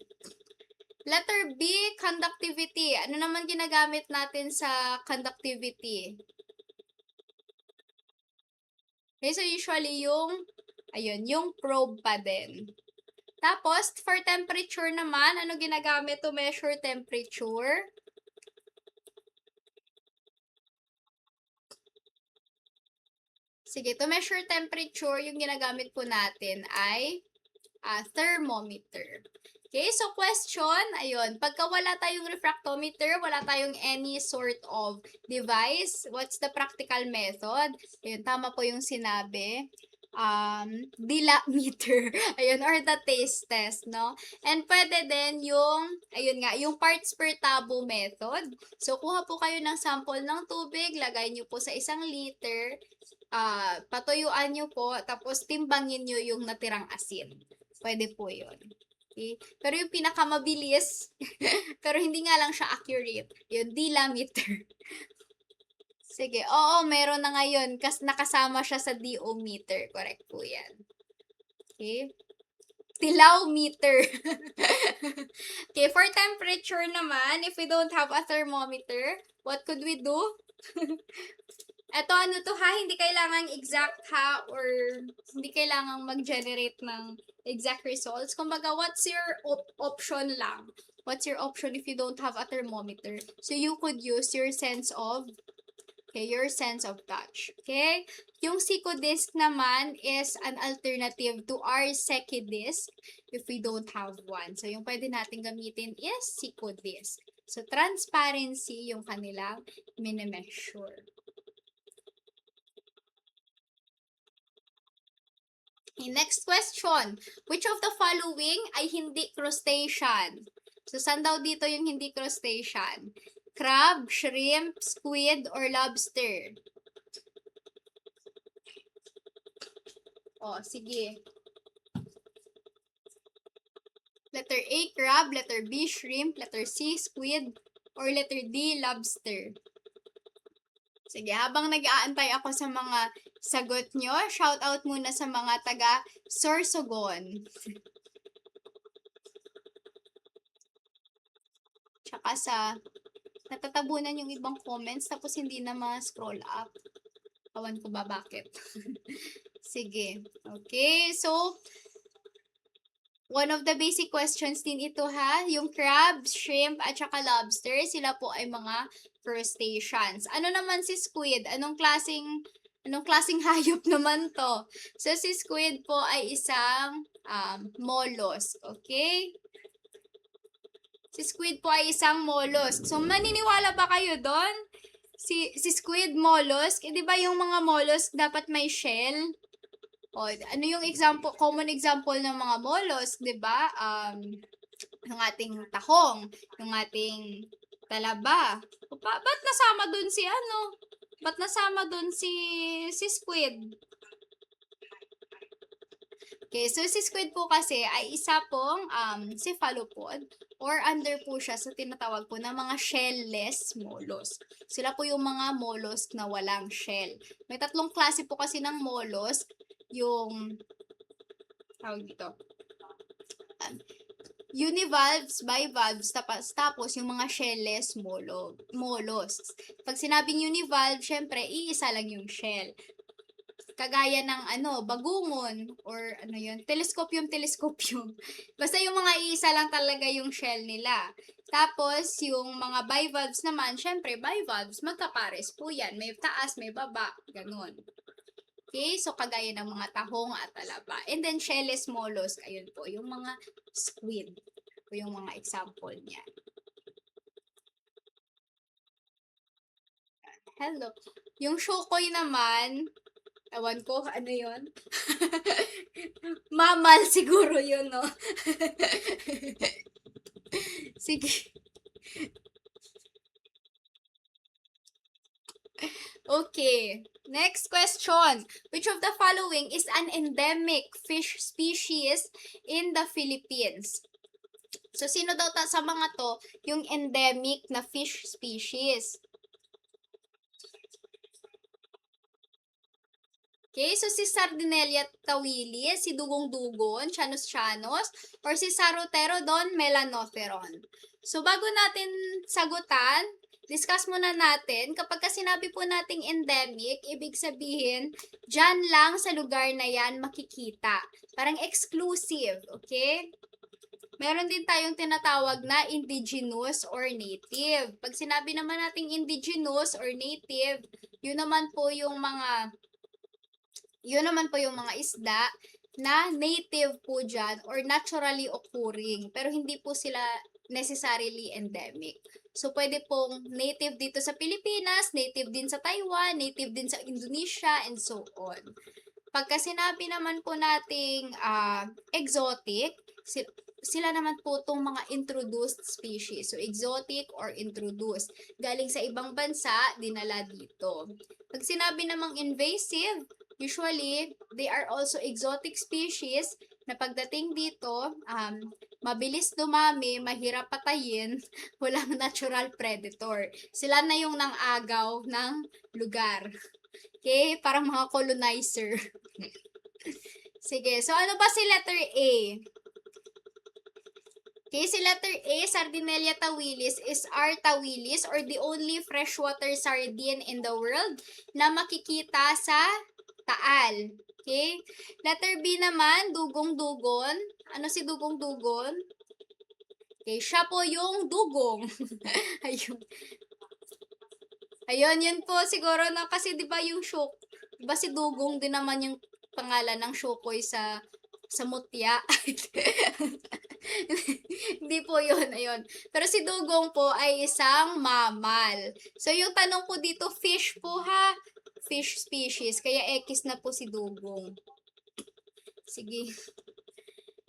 Letter B, conductivity. Ano naman ginagamit natin sa conductivity? Okay, so usually yung probe pa din. Tapos, for temperature naman, ano ginagamit to measure temperature? Sige, to measure temperature, yung ginagamit po natin ay thermometer. Okay, so question, ayun, pagka wala tayong refractometer, wala tayong any sort of device, what's the practical method? Ayun, tama po yung sinabi. Dilameter, ayun, or the taste test, no? And pwede din yung parts per tabo method. So, kuha po kayo ng sample ng tubig, lagay nyo po sa 1 liter, patuyuan nyo po, tapos timbangin nyo yung natirang asin. Pwede po yun. Okay? Pero yung pinakamabilis, pero hindi nga lang siya accurate, yung dilameter. Sige, oo, meron na ngayon, nakasama siya sa diometer. Correct po yan. Okay? Tilawmeter. Okay, for temperature naman, if we don't have a thermometer, what could we do? Eto, ano to ha, hindi kailangang exact ha, or hindi kailangang mag-generate ng exact results. Kumbaga, what's your option lang? What's your option if you don't have a thermometer? So, you could use your sense of touch. Okay? Yung Siko disk naman is an alternative to our Seki disk if we don't have one. So, yung pwede natin gamitin is Siko disk. So, transparency yung kanilang mini-measure. Okay, next question. Which of the following ay hindi crustacean? So, saan daw dito yung hindi crustacean? Crab, shrimp, squid, or lobster? Oh, sige. Letter A, crab. Letter B, shrimp. Letter C, squid. Or letter D, lobster? Sige, habang nag-aantay ako sa mga sagot nyo, shout out muna sa mga taga Sorsogon. Tsaka sa natatabunan yung ibang comments tapos hindi na ma-scroll up. Awan ko ba bakit. Sige. Okay, so one of the basic questions din ito ha, yung crab, shrimp, at saka lobster, sila po ay mga crustaceans. Ano naman si squid? Anong klaseng Anong klaseng hayop naman 'to? So, si squid po ay isang, mollusk, okay? Si squid po ay isang mollusk. So, maniniwala ba kayo do'n? Si squid mollusk, 'di ba yung mga mollusk dapat may shell? O, ano yung common example ng mga mollusk, 'di ba? Yung ating tahong, yung ating talaba. Ba't nasama dun si ano? Ba't nasama dun si squid? Okay, so si squid po kasi ay isa pong cephalopod or under po siya sa tinatawag po na mga shellless mollusk. Sila po yung mga mollusk na walang shell. May tatlong klase po kasi ng mollusk. Yung, tawag dito, um, univalves, bivalves, tapos yung mga shellless mollusks. Pag sinabing univalve, syempre, iisa lang yung shell. Kagaya ng bagungon or telescopium. Basta yung mga iisa lang talaga yung shell nila. Tapos, yung mga bivalves naman, syempre, bivalves, magkapares po yan. May taas, may baba, ganun. Okay, so kagaya ng mga tahong at talaba. And then, shellless mollusk, ayun po, yung mga squid. O yung mga example niya. Hello. Yung shokoy naman, ewan ko, ano yun? Mamal siguro yun, no? Sige. Okay. Next question. Which of the following is an endemic fish species in the Philippines? So, sino daw sa mga to yung endemic na fish species? Okay, so si Sardinella tawilis, si Dugong-dugon, Chanus-chanus, or si Saroterodon melanotheron. So, bago natin sagutan, discuss muna natin, kapag sinabi po nating endemic, ibig sabihin, dyan lang sa lugar na yan makikita. Parang exclusive, okay? Meron din tayong tinatawag na indigenous or native. Pag sinabi naman nating indigenous or native, yun naman po yung mga isda na native po dyan or naturally occurring. Pero hindi po sila necessarily endemic. So, pwede pong native dito sa Pilipinas, native din sa Taiwan, native din sa Indonesia, and so on. Pagka sinabi naman po nating exotic, sila naman po itong mga introduced species. So, exotic or introduced. Galing sa ibang bansa, dinala dito. Pag sinabi namang invasive, usually, they are also exotic species na pagdating dito, mabilis dumami, mahirap patayin, walang natural predator. Sila na yung nang-agaw ng lugar. Okay? Parang mga colonizer. Sige, so ano ba si letter A? Okay, si letter A, Sardinella tawilis is R. tawilis or the only freshwater sardine in the world na makikita sa Taal. Okay? Letter B naman, dugong-dugon. Ano si dugong-dugon? Okay, siya po yung dugong. Ayun. Ayun, yun po siguro na kasi 'di ba yung di ba si dugong din naman yung pangalan ng Shokoy sa mutya. Hindi po yun, ayun. Pero si dugong po ay isang mammal. So, yung tanong ko dito, fish po ha. Fish species. Kaya X na po si dugong. Sige.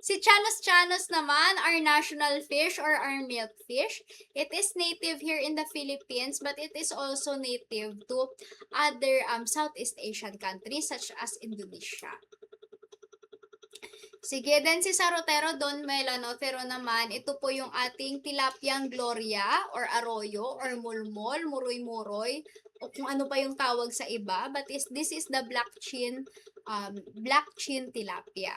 Si Chanus naman, our national fish or our milkfish. It is native here in the Philippines, but it is also native to other Southeast Asian countries such as Indonesia. Sige, then si Saroterodon melanotheron naman, ito po yung ating tilapyang gloria or arroyo or mulmol, muroy-muroy, o kung ano pa yung tawag sa iba, but this is the black chin tilapia.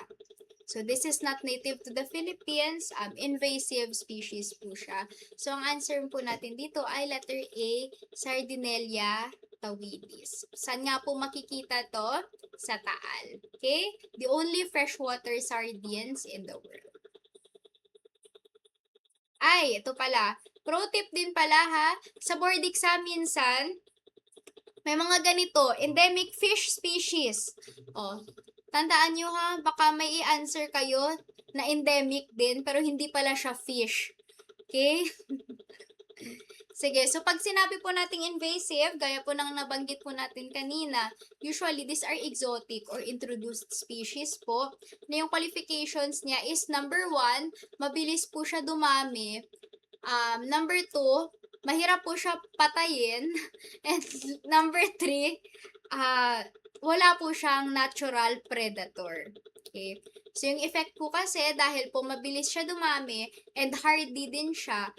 So, this is not native to the Philippines, invasive species po siya. So, ang answer po natin dito ay letter A, Sardinella tawilis. Saan nga po makikita to? Sa Taal. Okay? The only freshwater sardines in the world. Ay, ito pala. Pro tip din pala ha. Sa board exam minsan, May mga ganito, endemic fish species. Oh, tandaan nyo ha, baka may i-answer kayo na endemic din, pero hindi pala siya fish. Okay? Sige, so pag sinabi po nating invasive, gaya po ng nabanggit po natin kanina, usually these are exotic or introduced species po, na yung qualifications niya is number 1, mabilis po siya dumami. Number 2, mahirap po siya patayin. And number 3, wala po siyang natural predator. Okay? So, yung effect po kasi, dahil po mabilis siya dumami and hardy din siya,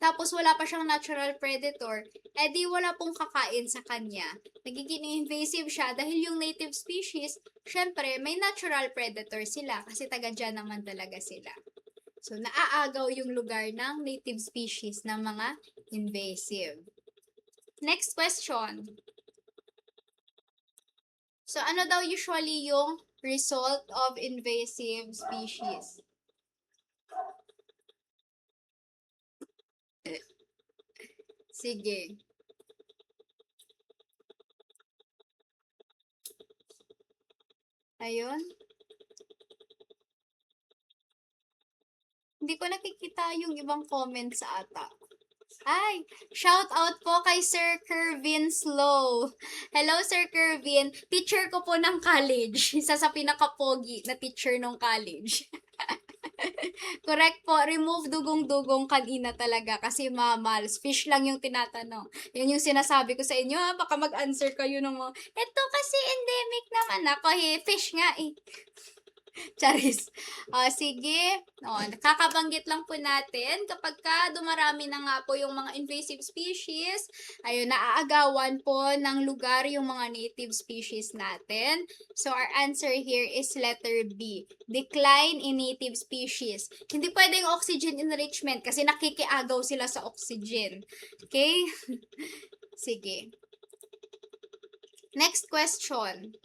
tapos wala pa siyang natural predator, edi wala pong kakain sa kanya. Nagiging invasive siya dahil yung native species, syempre, may natural predator sila kasi taga dyan naman talaga sila. So, naaagaw yung lugar ng native species ng mga invasive. Next question. So, ano daw usually yung result of invasive species? Sige. Ayun. Hindi ko nakikita yung ibang comments ata. Ay, shout out po kay Sir Kervin Slow. Hello, Sir Kervin. Teacher ko po ng college. Isa sa pinaka-pogi na teacher ng college. Correct po. Remove dugong-dugong kanina talaga kasi mammals. Fish lang yung tinatanong. Yan yung sinasabi ko sa inyo. Baka mag-answer kayo ng mga, eto kasi endemic naman ako. Fish nga eh. Charis. Sige. Nakakabanggit lang po natin kapag ka dumarami na nga po yung mga invasive species, ayun, naaagawan po ng lugar yung mga native species natin. So, our answer here is letter B. Decline in native species. Hindi pwedeng oxygen enrichment kasi nakikiagaw sila sa oxygen. Okay? Sige. Next question.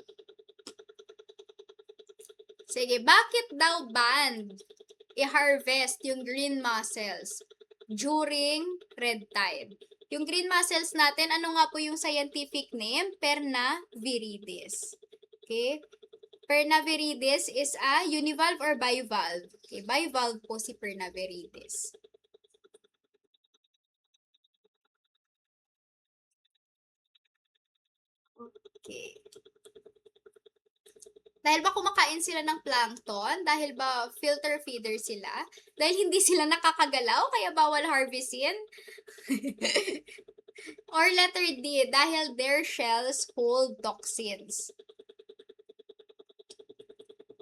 Sige, bakit daw banned i-harvest yung green mussels during red tide? Yung green mussels natin, ano nga po yung scientific name? Perna viridis. Okay? Perna viridis is a univalve or bivalve. Okay, bivalve po si Perna viridis. Okay. Dahil ba kumakain sila ng plankton? Dahil ba filter feeder sila? Dahil hindi sila nakakagalaw, kaya bawal harvestin? Or letter D, dahil their shells hold toxins.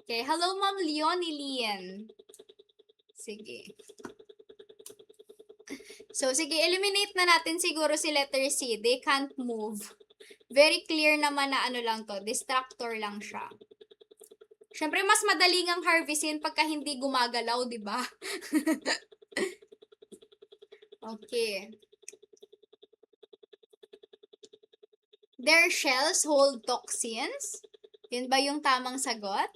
Okay, hello Ma'am Leonie Lien. Sige. So, sige, eliminate na natin siguro si letter C. They can't move. Very clear naman na ano lang to, distractor lang siya. Siyempre, mas madaling ang harvestin pagka hindi gumagalaw, di ba? Okay. Their shells hold toxins? Yun ba yung tamang sagot?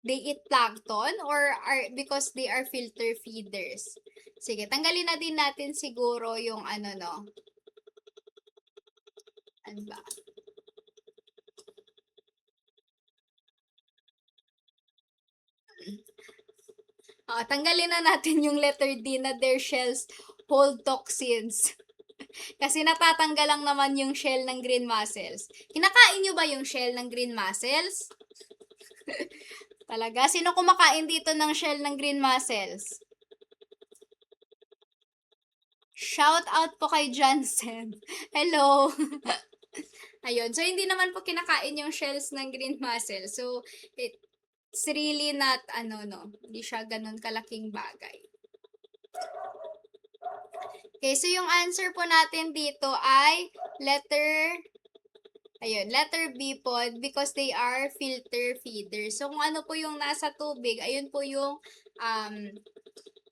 They eat plankton or are because they are filter feeders? Sige, tanggalin na din natin siguro yung ano no. Ano ba? Tanggalin na natin yung letter D na their shells hold toxins. Kasi natatanggal lang naman yung shell ng green mussels. Kinakain nyo ba yung shell ng green mussels? Talaga? Sino kumakain dito ng shell ng green mussels? Shout out po kay Johnson. Hello. Ayun. So, hindi naman po kinakain yung shells ng green mussel. So, it's really not, hindi siya ganun kalaking bagay. Okay, so yung answer po natin dito ay letter B po, because they are filter feeders. So, kung ano po yung nasa tubig, ayun po yung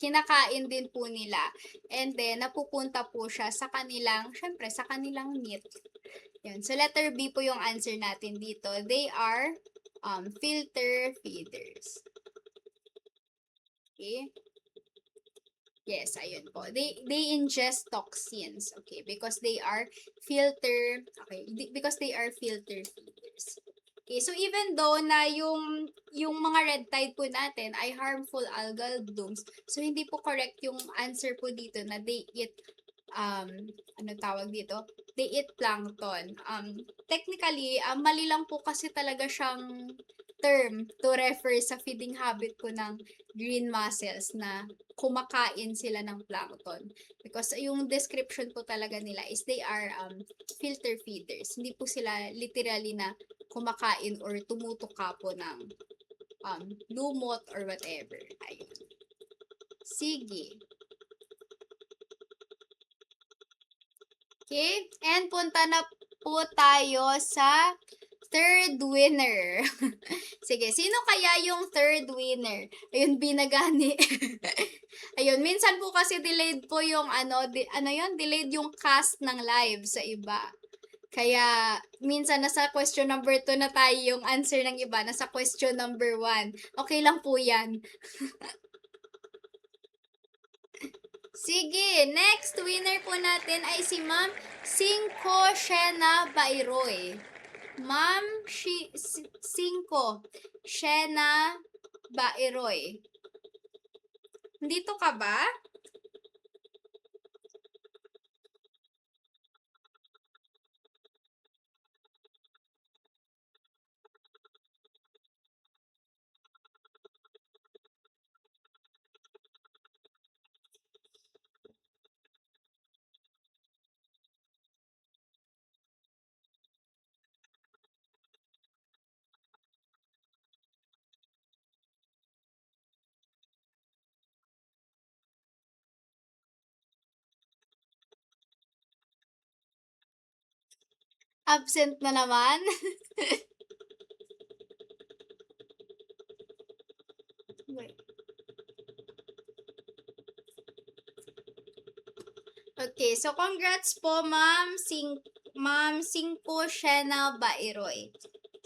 kinakain din po nila. And then, napupunta po siya sa kanilang, syempre, sa kanilang meat. Yun. So, letter B po yung answer natin dito. They are filter feeders. Okay? Yes, ayun po. They ingest toxins, okay, because they are because they are filter feeders. Okay, so even though na yung mga red tide po natin ay harmful algal blooms, so hindi po correct yung answer po dito na they eat ano tawag dito? They eat plankton. Technically, mali lang po kasi talaga siyang term to refer sa feeding habit po ng green mussels na kumakain sila ng plankton. Because yung description po talaga nila is they are filter feeders. Hindi po sila literally na kumakain or tumutuka po ng lumot or whatever. Ayun. Sige. Okay? And punta na po tayo sa third winner. Sige, sino kaya yung third winner? Ayun, binagani. Ayun, minsan po kasi delayed po yung delayed yung cast ng live sa iba. Kaya, minsan nasa question number 2 na tayo yung answer ng iba, nasa question number 1. Okay lang po yan. Sige, next winner po natin ay si Ma'am Cinco Shena Bairoy. Ma'am Cinco Shena Bairoy. Dito ka ba? Absent na naman? Wait. Okay, so congrats po Ma'am Cinco Shena Bairoy.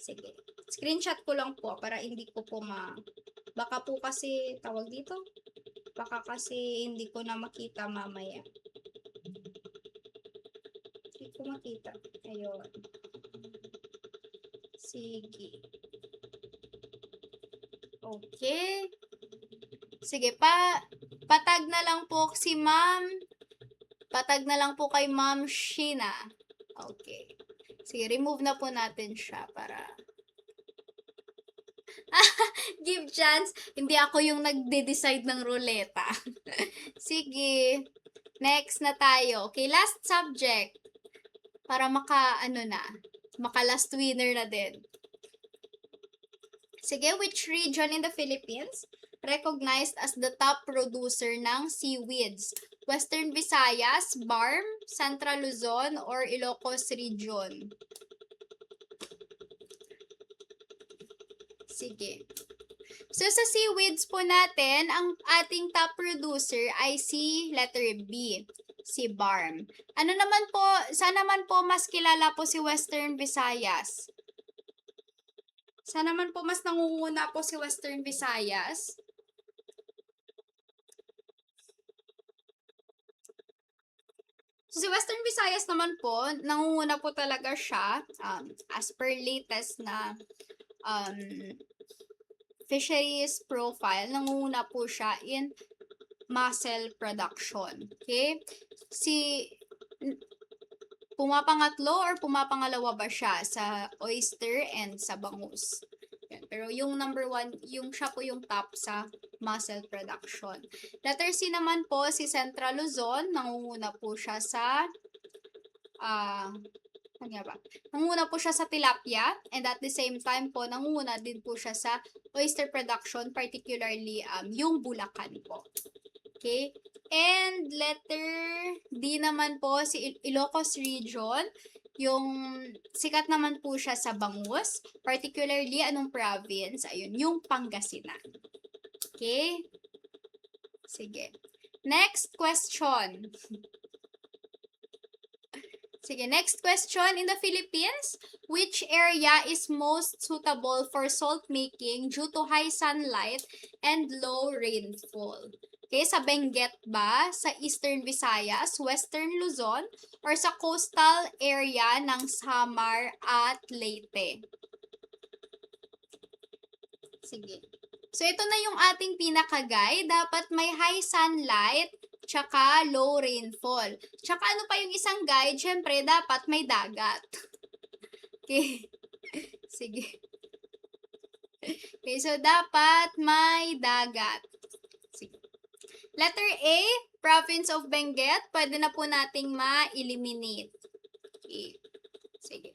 Sige. Screenshot ko lang po para hindi ko po baka po kasi tawag dito. Baka kasi hindi ko na makita mamaya. Hindi ko makita. Ayun. Sige. Okay. Sige, patag na lang po si Ma'am. Patag na lang po kay Ma'am Sheena. Okay. Sige, remove na po natin siya para give chance. Hindi ako yung nagde-decide ng ruleta. Sige. Next na tayo. Okay, last subject. Para maka last winner na din. Sige, which region in the Philippines recognized as the top producer ng seaweeds? Western Visayas, BARM, Central Luzon, or Ilocos Region? Sige. So, sa seaweeds po natin, ang ating top producer ay si letter B, si BARM. Saan naman po mas kilala po si Western Visayas? Saan naman po mas nangunguna po si Western Visayas? So, si Western Visayas naman po, nangunguna po talaga siya as per latest na fisheries profile, nangunguna po siya in mussel production. Okay? Pumapangatlo or pumapangalawa ba siya sa oyster and sa bangus? Yan. Pero yung number 1, siya po yung top sa mussel production. Letter C naman po, si Central Luzon, nangunguna po siya sa nangunguna po siya sa tilapia, and at the same time po, nangunguna din po siya sa oyster production, particularly yung Bulacan po. Okay? And letter D naman po, si Ilocos Region, yung sikat naman po siya sa bangus, particularly anong province? Ayun, yung Pangasinan. Okay? Sige. Next question. Sige, next question. In the Philippines, which area is most suitable for salt making due to high sunlight and low rainfall? Okay, sa Benguet ba sa Eastern Visayas, Western Luzon, or sa coastal area ng Samar at Leyte? Sige. So, ito na yung ating pinaka-guide. Dapat may high sunlight, tsaka low rainfall. Tsaka ano pa yung isang guide? Siyempre, dapat may dagat. Okay. Sige. Okay, so dapat may dagat. Sige. Letter A, Province of Benguet. Pwede na po nating ma-eliminate. Okay. Sige.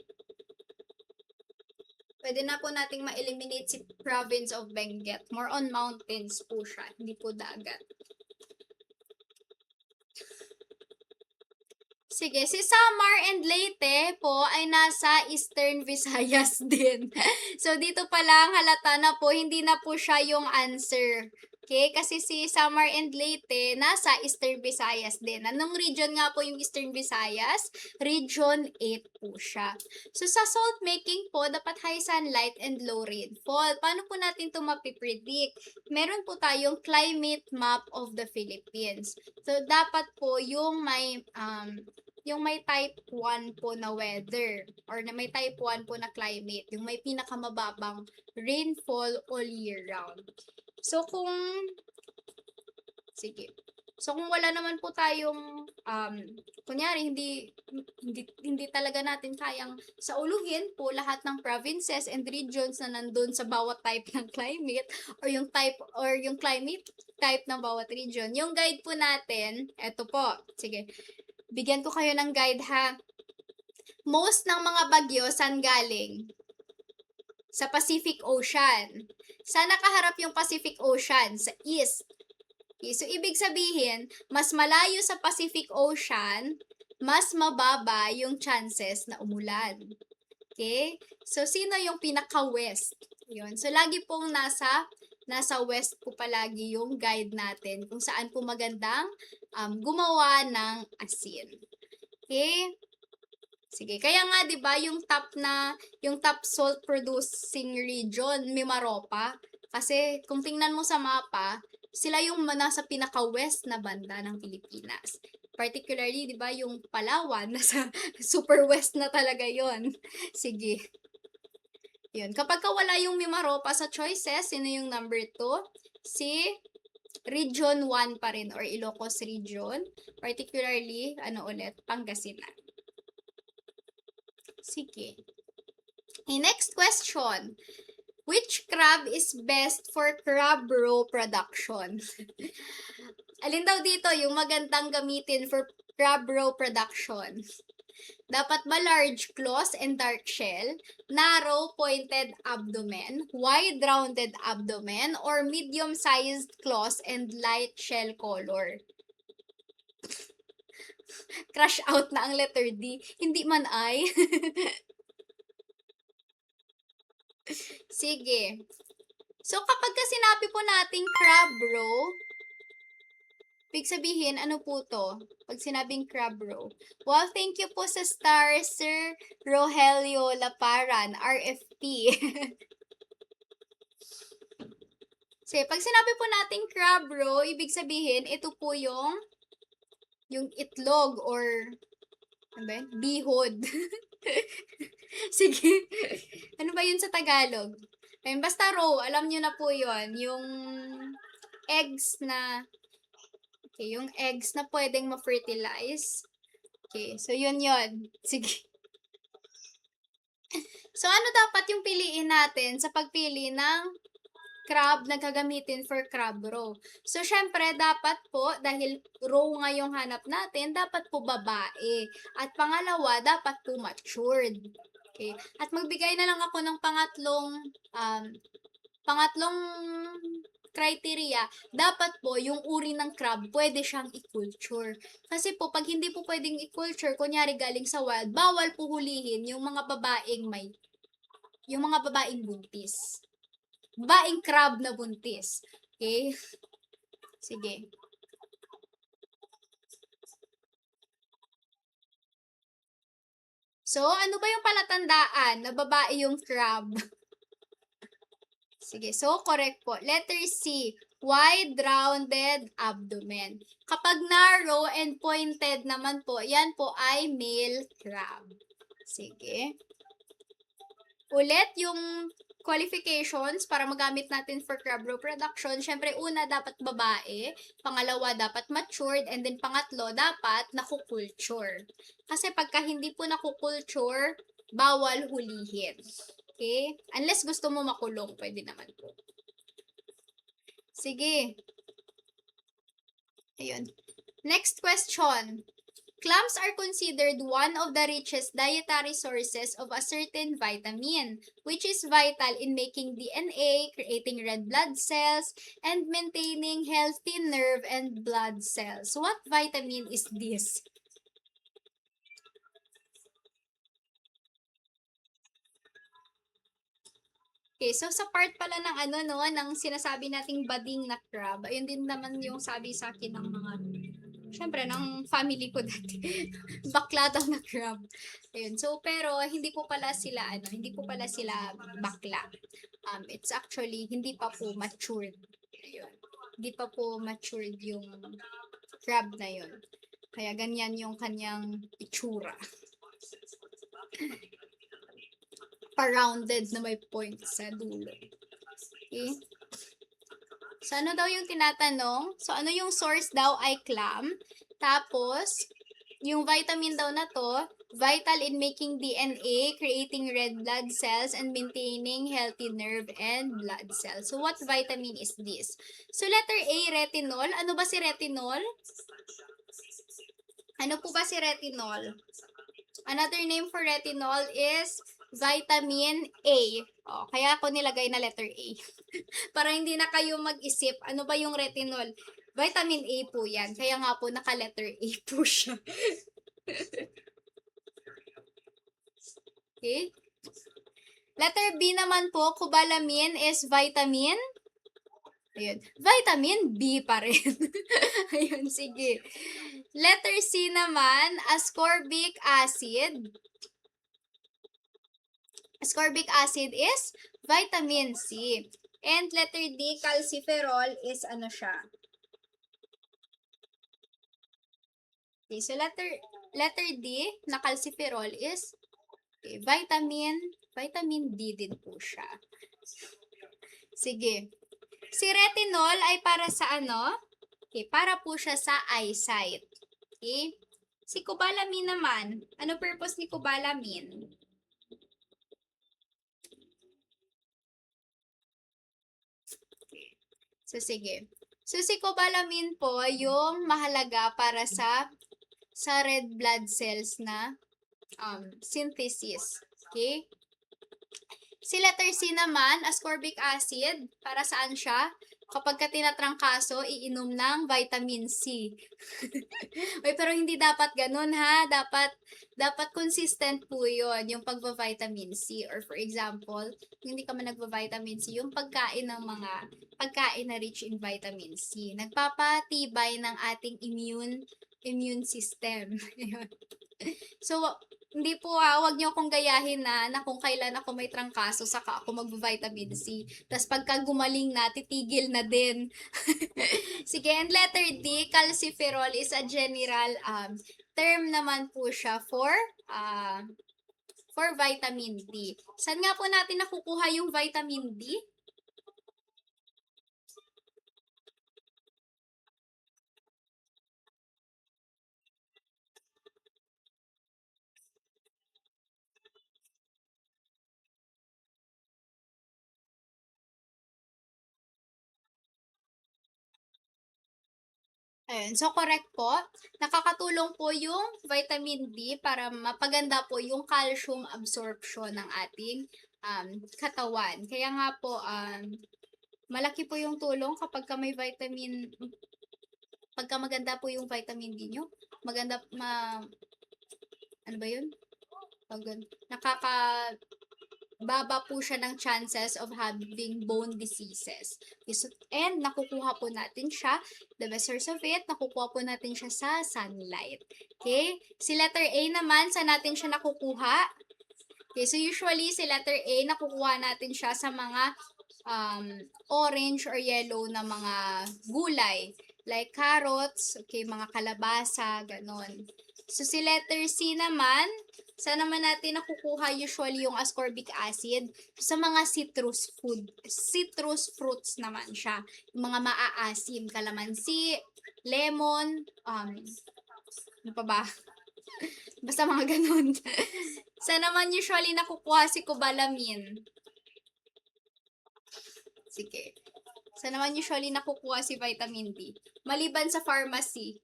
Pwede na po nating ma-eliminate si Province of Benguet. More on mountains po siya, hindi po dagat. Sige, si Samar and Leyte po ay nasa Eastern Visayas din. So, dito pa lang halata na po, hindi na po siya yung answer. Okay? Kasi si Samar and Leyte nasa Eastern Visayas din. Anong region nga po yung Eastern Visayas? Region 8 po siya. So, sa salt making po, dapat high sunlight and low rainfall. Paano po natin ito mapipredict? Meron po tayong climate map of the Philippines. So, dapat po yung may type 1 po na weather or na may type 1 po na climate, yung may pinakamababang rainfall all year round. So, kung wala naman po tayong, kunyari, hindi talaga natin kayang sauluhin po lahat ng provinces and regions na nandun sa bawat type ng climate or yung climate type ng bawat region. Yung guide po natin, eto po, sige, bigyan ko kayo ng guide ha. Most ng mga bagyo, saan galing? Sa Pacific Ocean. Saan nakaharap yung Pacific Ocean? Sa east. Okay, so, ibig sabihin, mas malayo sa Pacific Ocean, mas mababa yung chances na umulan. Okay? So, sino yung pinaka-west? Yun. So, lagi pong nasa west po palagi yung guide natin kung saan po magandang gumawa ng asin. Okay? Sige, kaya nga 'di ba yung top salt producing region, Mimaropa, kasi kung tingnan mo sa mapa, sila yung nasa pinaka-west na banda ng Pilipinas. Particularly, 'di ba, yung Palawan nasa super west na talaga 'yon. Sige. 'Yun. Kapag wala yung Mimaropa sa choices, sino yung number 2? Si Region 1 pa rin or Ilocos Region, particularly, Pangasinan. Sige. Okay, next question. Which crab is best for crab roe production? Alin daw dito yung magandang gamitin for crab roe production? Dapat ba large claws and dark shell, narrow pointed abdomen, wide rounded abdomen, or medium-sized claws and light shell color? Crush out na ang letter D. Hindi man ay. Sige. So, kapag sinabi po nating crab roe, ibig sabihin, ano po to? Pag sinabing crab roe. Well, thank you po sa star, Sir Rogelio Laparan, RFP. So, pag sinabi po nating crab roe, ibig sabihin, ito po yung itlog or ano ba yun? Bihod. Sige. Ano ba yun sa Tagalog? Ayun, basta roe, alam nyo na po yun. Yung eggs na pwedeng ma-fertilize. Okay, so yun. Sige. So, ano dapat yung piliin natin sa pagpili ng crab na gagamitin for crab roe? So, syempre, dapat po, dahil roe nga yung hanap natin, dapat po babae. At pangalawa, dapat po matured. Okay? At magbigay na lang ako ng pangatlong criteria, dapat po yung uri ng crab pwede siyang i-culture. Kasi po, pag hindi po pwedeng i-culture, kunyari galing sa wild, bawal po hulihin yung mga babaeng buntis. Babaeng crab na buntis. Okay? Sige. So, ano ba yung palatandaan na babae yung crab? Sige, so correct po. Letter C, wide rounded abdomen. Kapag narrow and pointed naman po, yan po ay male crab. Sige. Ulit yung qualifications para magamit natin for crab reproduction. Syempre, una, dapat babae. Pangalawa, dapat matured. And then, pangatlo, dapat nakukulture. Kasi pagka hindi po nakukulture, bawal hulihin. Okay? Unless gusto mo makulong, pwede naman po. Sige. Ayun. Next question. Clams are considered one of the richest dietary sources of a certain vitamin, which is vital in making DNA, creating red blood cells, and maintaining healthy nerve and blood cells. What vitamin is this? Okay, so sa part pala ng ng sinasabi nating bading na crab, ayun din naman yung sabi sa akin ng mga syempre, ng family ko dati. Bakla daw na crab. Ayun. So, pero, hindi po pala sila, hindi po pala sila bakla. It's actually, hindi pa po matured. Ayun. Hindi pa po matured yung crab na yun. Kaya, ganyan yung kanyang itsura. Pa-rounded na may point sa dulo. Okay? So, ano daw yung tinatanong? So, ano yung source daw ay clam. Tapos, yung vitamin daw na to, vital in making DNA, creating red blood cells, and maintaining healthy nerve and blood cells. So, what vitamin is this? So, letter A, retinol. Ano ba si retinol? Ano po ba si retinol? Another name for retinol is vitamin A. O, kaya ako nilagay na letter A. Para hindi na kayo mag-isip, ano ba yung retinol? Vitamin A po yan. Kaya nga po, naka-letter A po siya. Okay? Letter B naman po, cobalamin is vitamin. Ayun. Vitamin B pa rin. Ayun, sige. Letter C naman, ascorbic acid. Ascorbic acid is vitamin C. And letter D, calciferol is ano siya? Okay, so letter D na calciferol is okay, vitamin D din po siya. Sige. Si retinol ay para sa ano? Okay, para po siya sa eyesight. Okay? Si cobalamin naman, ano purpose ni cobalamin? So, sige. So, si cobalamin po, yung mahalaga para sa red blood cells na synthesis. Okay? Si letter C naman, ascorbic acid, para saan siya? Kapag ka tinatrangkaso, iinom ng vitamin C. Uy, pero hindi dapat ganun ha. Dapat consistent po yun, yung pagba-vitamin C. Or for example, hindi ka man nagba-vitamin C, yung pagkain ng mga pagkain na rich in vitamin C. Nagpapatibay ng ating immune system. So, hindi po wag niyo akong gayahin na kung kailan ako may trangkaso, saka ako mag-vitamin C. Tapos pagka gumaling na, titigil na din. Sige, and letter D, calciferol is a general term naman po siya for vitamin D. Saan nga po natin nakukuha yung vitamin D? Ayun. So, correct po. Nakakatulong po yung vitamin D para mapaganda po yung calcium absorption ng ating katawan. Kaya nga po, malaki po yung tulong kapag may vitamin, pagka maganda po yung vitamin D nyo, maganda, ano ba yun? Baba po siya ng chances of having bone diseases. And nakukuha po natin siya, the best source of it, nakukuha po natin siya sa sunlight. Okay? Si letter A naman, saan natin siya nakukuha? Okay, so usually si letter A, nakukuha natin siya sa mga orange or yellow na mga gulay. Like carrots, okay, mga kalabasa, ganon. So, si letter C naman, saan naman natin nakukuha usually yung ascorbic acid? Sa mga citrus fruits naman siya. Yung mga maaasim, kalamansi, lemon, ano pa ba? Basta mga ganun. Saan naman usually nakukuha si cobalamin? Sige. Saan naman usually nakukuha si vitamin D? Maliban sa pharmacy.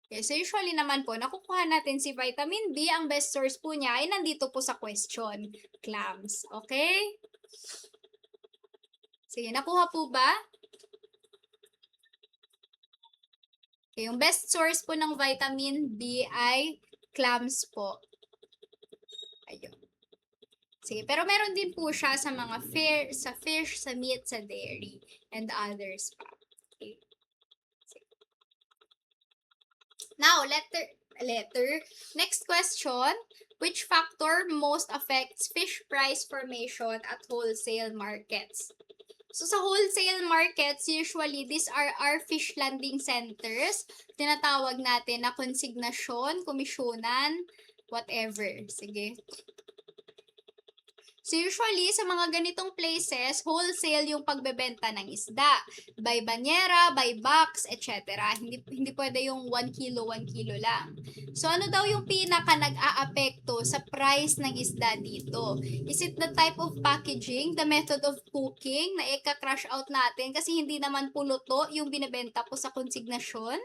Okay, so usually naman po, nakukuha natin si vitamin D. Ang best source po niya ay nandito po sa question. Clams. Okay? Sige, nakuha po ba? Okay, yung best source po ng vitamin D ay clams po. Ayun. Sige, pero meron din po siya sa mga fish, sa meat, sa dairy, and others pa. Okay. Now, letter. Next question. Which factor most affects fish price formation at wholesale markets? So, sa wholesale markets, usually, these are our fish landing centers. Tinatawag natin na konsignasyon, komisyonan, whatever. Sige. So usually, sa mga ganitong places, wholesale yung pagbebenta ng isda. By banyera, by box, etc. Hindi pwede yung 1 kilo, 1 kilo lang. So ano daw yung pinaka nag-aapekto sa price ng isda dito? Is it the type of packaging, the method of cooking na ika-crush out natin kasi hindi naman puluto yung binebenta po sa konsignasyon?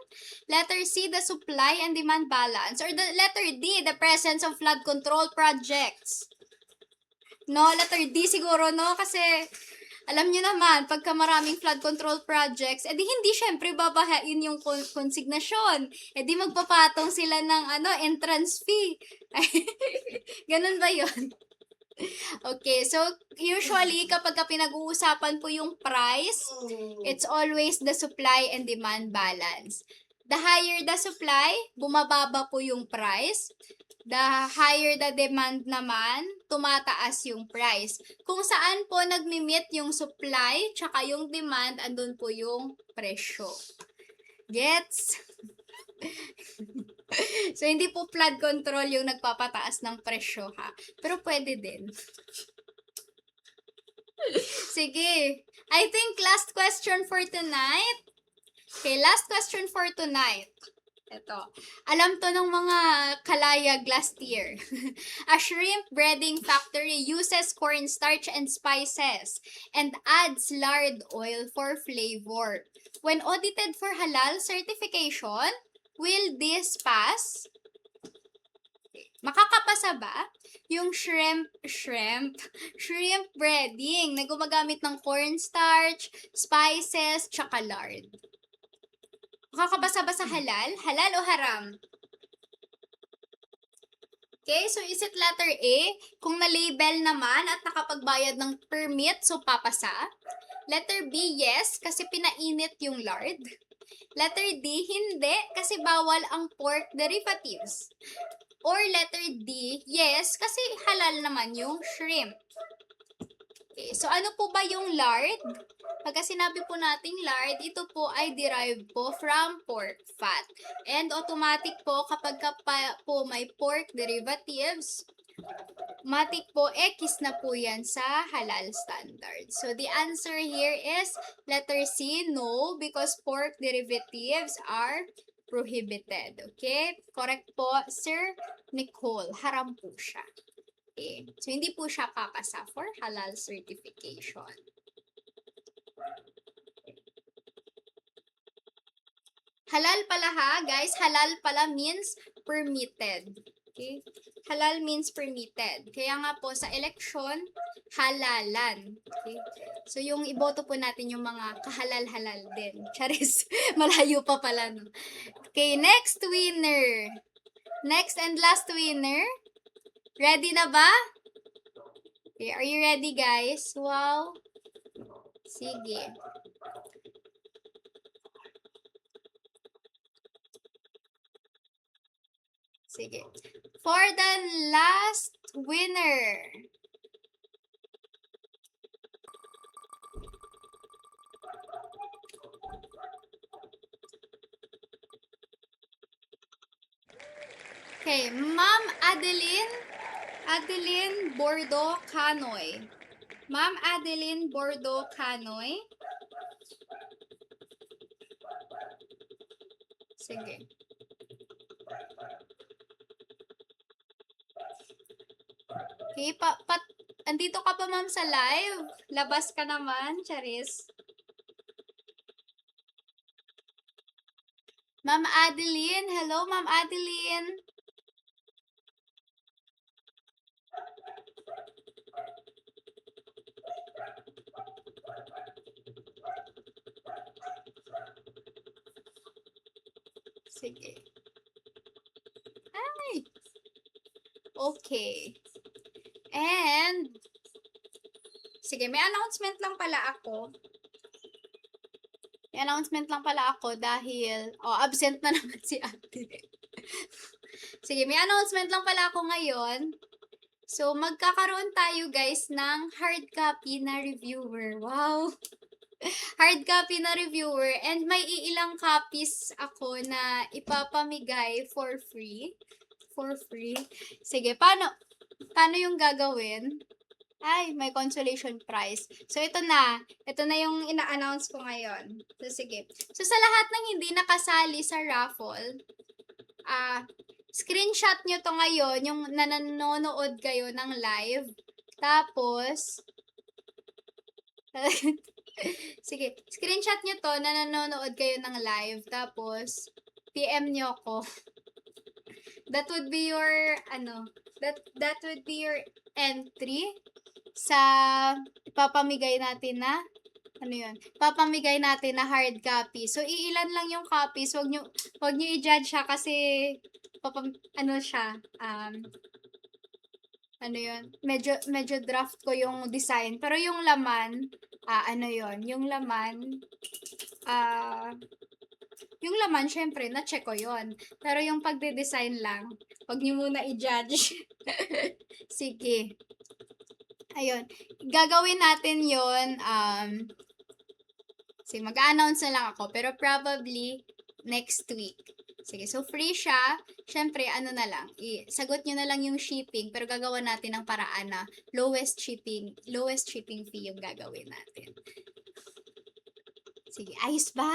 Letter C, the supply and demand balance. Or the letter D, the presence of flood control projects. No, letter D siguro, no? Kasi, alam nyo naman, pagka maraming flood control projects, edi hindi syempre babahain yung konsignasyon. Edi magpapatong sila ng entrance fee. Ganun ba yon? Okay, so usually kapag pinag-uusapan po yung price, it's always the supply and demand balance. The higher the supply, bumababa po yung price. The higher the demand naman, tumataas yung price. Kung saan po nagmi-meet yung supply, tsaka yung demand, andun po yung presyo. Gets? So, hindi po flood control yung nagpapataas ng presyo, ha? Pero pwede din. Sige. I think last question for tonight. Okay, last question for tonight. Ito. Alam to ng mga kalayag last year. A shrimp breeding factory uses cornstarch and spices and adds lard oil for flavor. When audited for halal certification, will this pass? Makakapasa ba yung shrimp breading na gumagamit ng cornstarch, spices, tsaka lard? Makakabasa ba sa halal? Halal o haram? Okay, so is it letter A? Kung na-label naman at nakapagbayad ng permit, so papasa. Letter B, yes, kasi pinainit yung lard. Letter D, hindi, kasi bawal ang pork derivatives. Or letter D, yes, kasi halal naman yung shrimp. Okay, so ano po ba yung lard? Pagka sinabi po nating lard, ito po ay derived po from pork fat. And automatic po kapag po may pork derivatives, automatic po X na po yan sa halal standard. So the answer here is letter C, no, because pork derivatives are prohibited. Okay? Correct po, Sir Nicole. Haram po siya. Okay. So hindi po siya papasa for halal certification. Halal pala ha, guys. Halal pala means permitted. Okay? Halal means permitted. Kaya nga po sa election, halalan. Okay? So yung iboto po natin yung mga kahalal-halal din. Charis, malayo pa pala. No? Okay, next winner. Next and last winner. Ready na ba? Okay, are you ready, guys? Wow. Sige. Sige. For the last winner. Okay, Ma'am Adeline Bordo Canoy. Ma'am Adeline Bordo Canoy. Sige. Okay, andito ka pa ma'am sa live? Labas ka naman, Charis. Ma'am Adeline, hello Ma'am Adeline. Sige. Ay. Okay. And, sige, may announcement lang pala ako. May announcement lang pala ako dahil, absent na naman si ate. Sige, may announcement lang pala ako ngayon. So, magkakaroon tayo guys ng hard copy na reviewer. Wow! Hard copy na reviewer. And may iilang copies ako na ipapamigay for free. For free. Sige, paano yung gagawin? Ay, may consolation prize. So, ito na. Ito na yung ina-announce ko ngayon. So, sige. So, sa lahat ng hindi nakasali sa raffle, screenshot nyo to ngayon, yung nanonood kayo ng live. Tapos, sige, screenshot nyo to na nanonood kayo ng live. Tapos, PM nyo ko. That would be your, that would be your entry sa ipapamigay natin na papamigay natin na hard copy. So, iilan lang yung copies. Wag nyo i-judge siya kasi siya, medyo draft ko yung design. Pero yung laman, yung laman, syempre, na-check ko yon. Pero yung pagde-design lang, wag nyo muna i-judge. Sige. Ayun. Gagawin natin yon sige, mag-announce na lang ako. Pero probably, next week. Sige, so free siya. Syempre, na lang, sagot nyo na lang yung shipping, pero gagawa natin ng paraan na lowest shipping fee yung gagawin natin. Sige, ayos ba?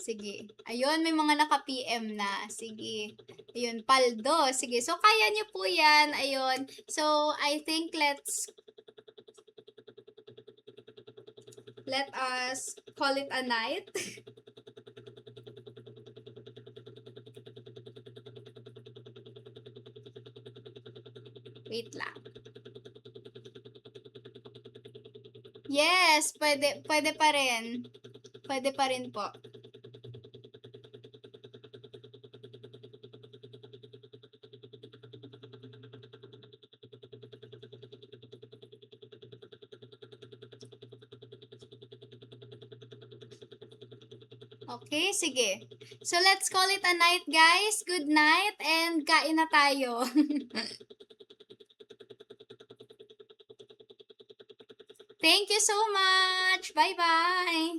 Sige. Ayun, may mga naka-PM na. Sige. Ayun, paldo. Sige, so kaya nyo po yan. Ayun. So, I think let us call it a night. Wait lang. Yes, pwede pa rin. Pwede pa rin po. Okay, sige. So, let's call it a night, guys. Good night, and kain na tayo. Thank you so much. Bye-bye.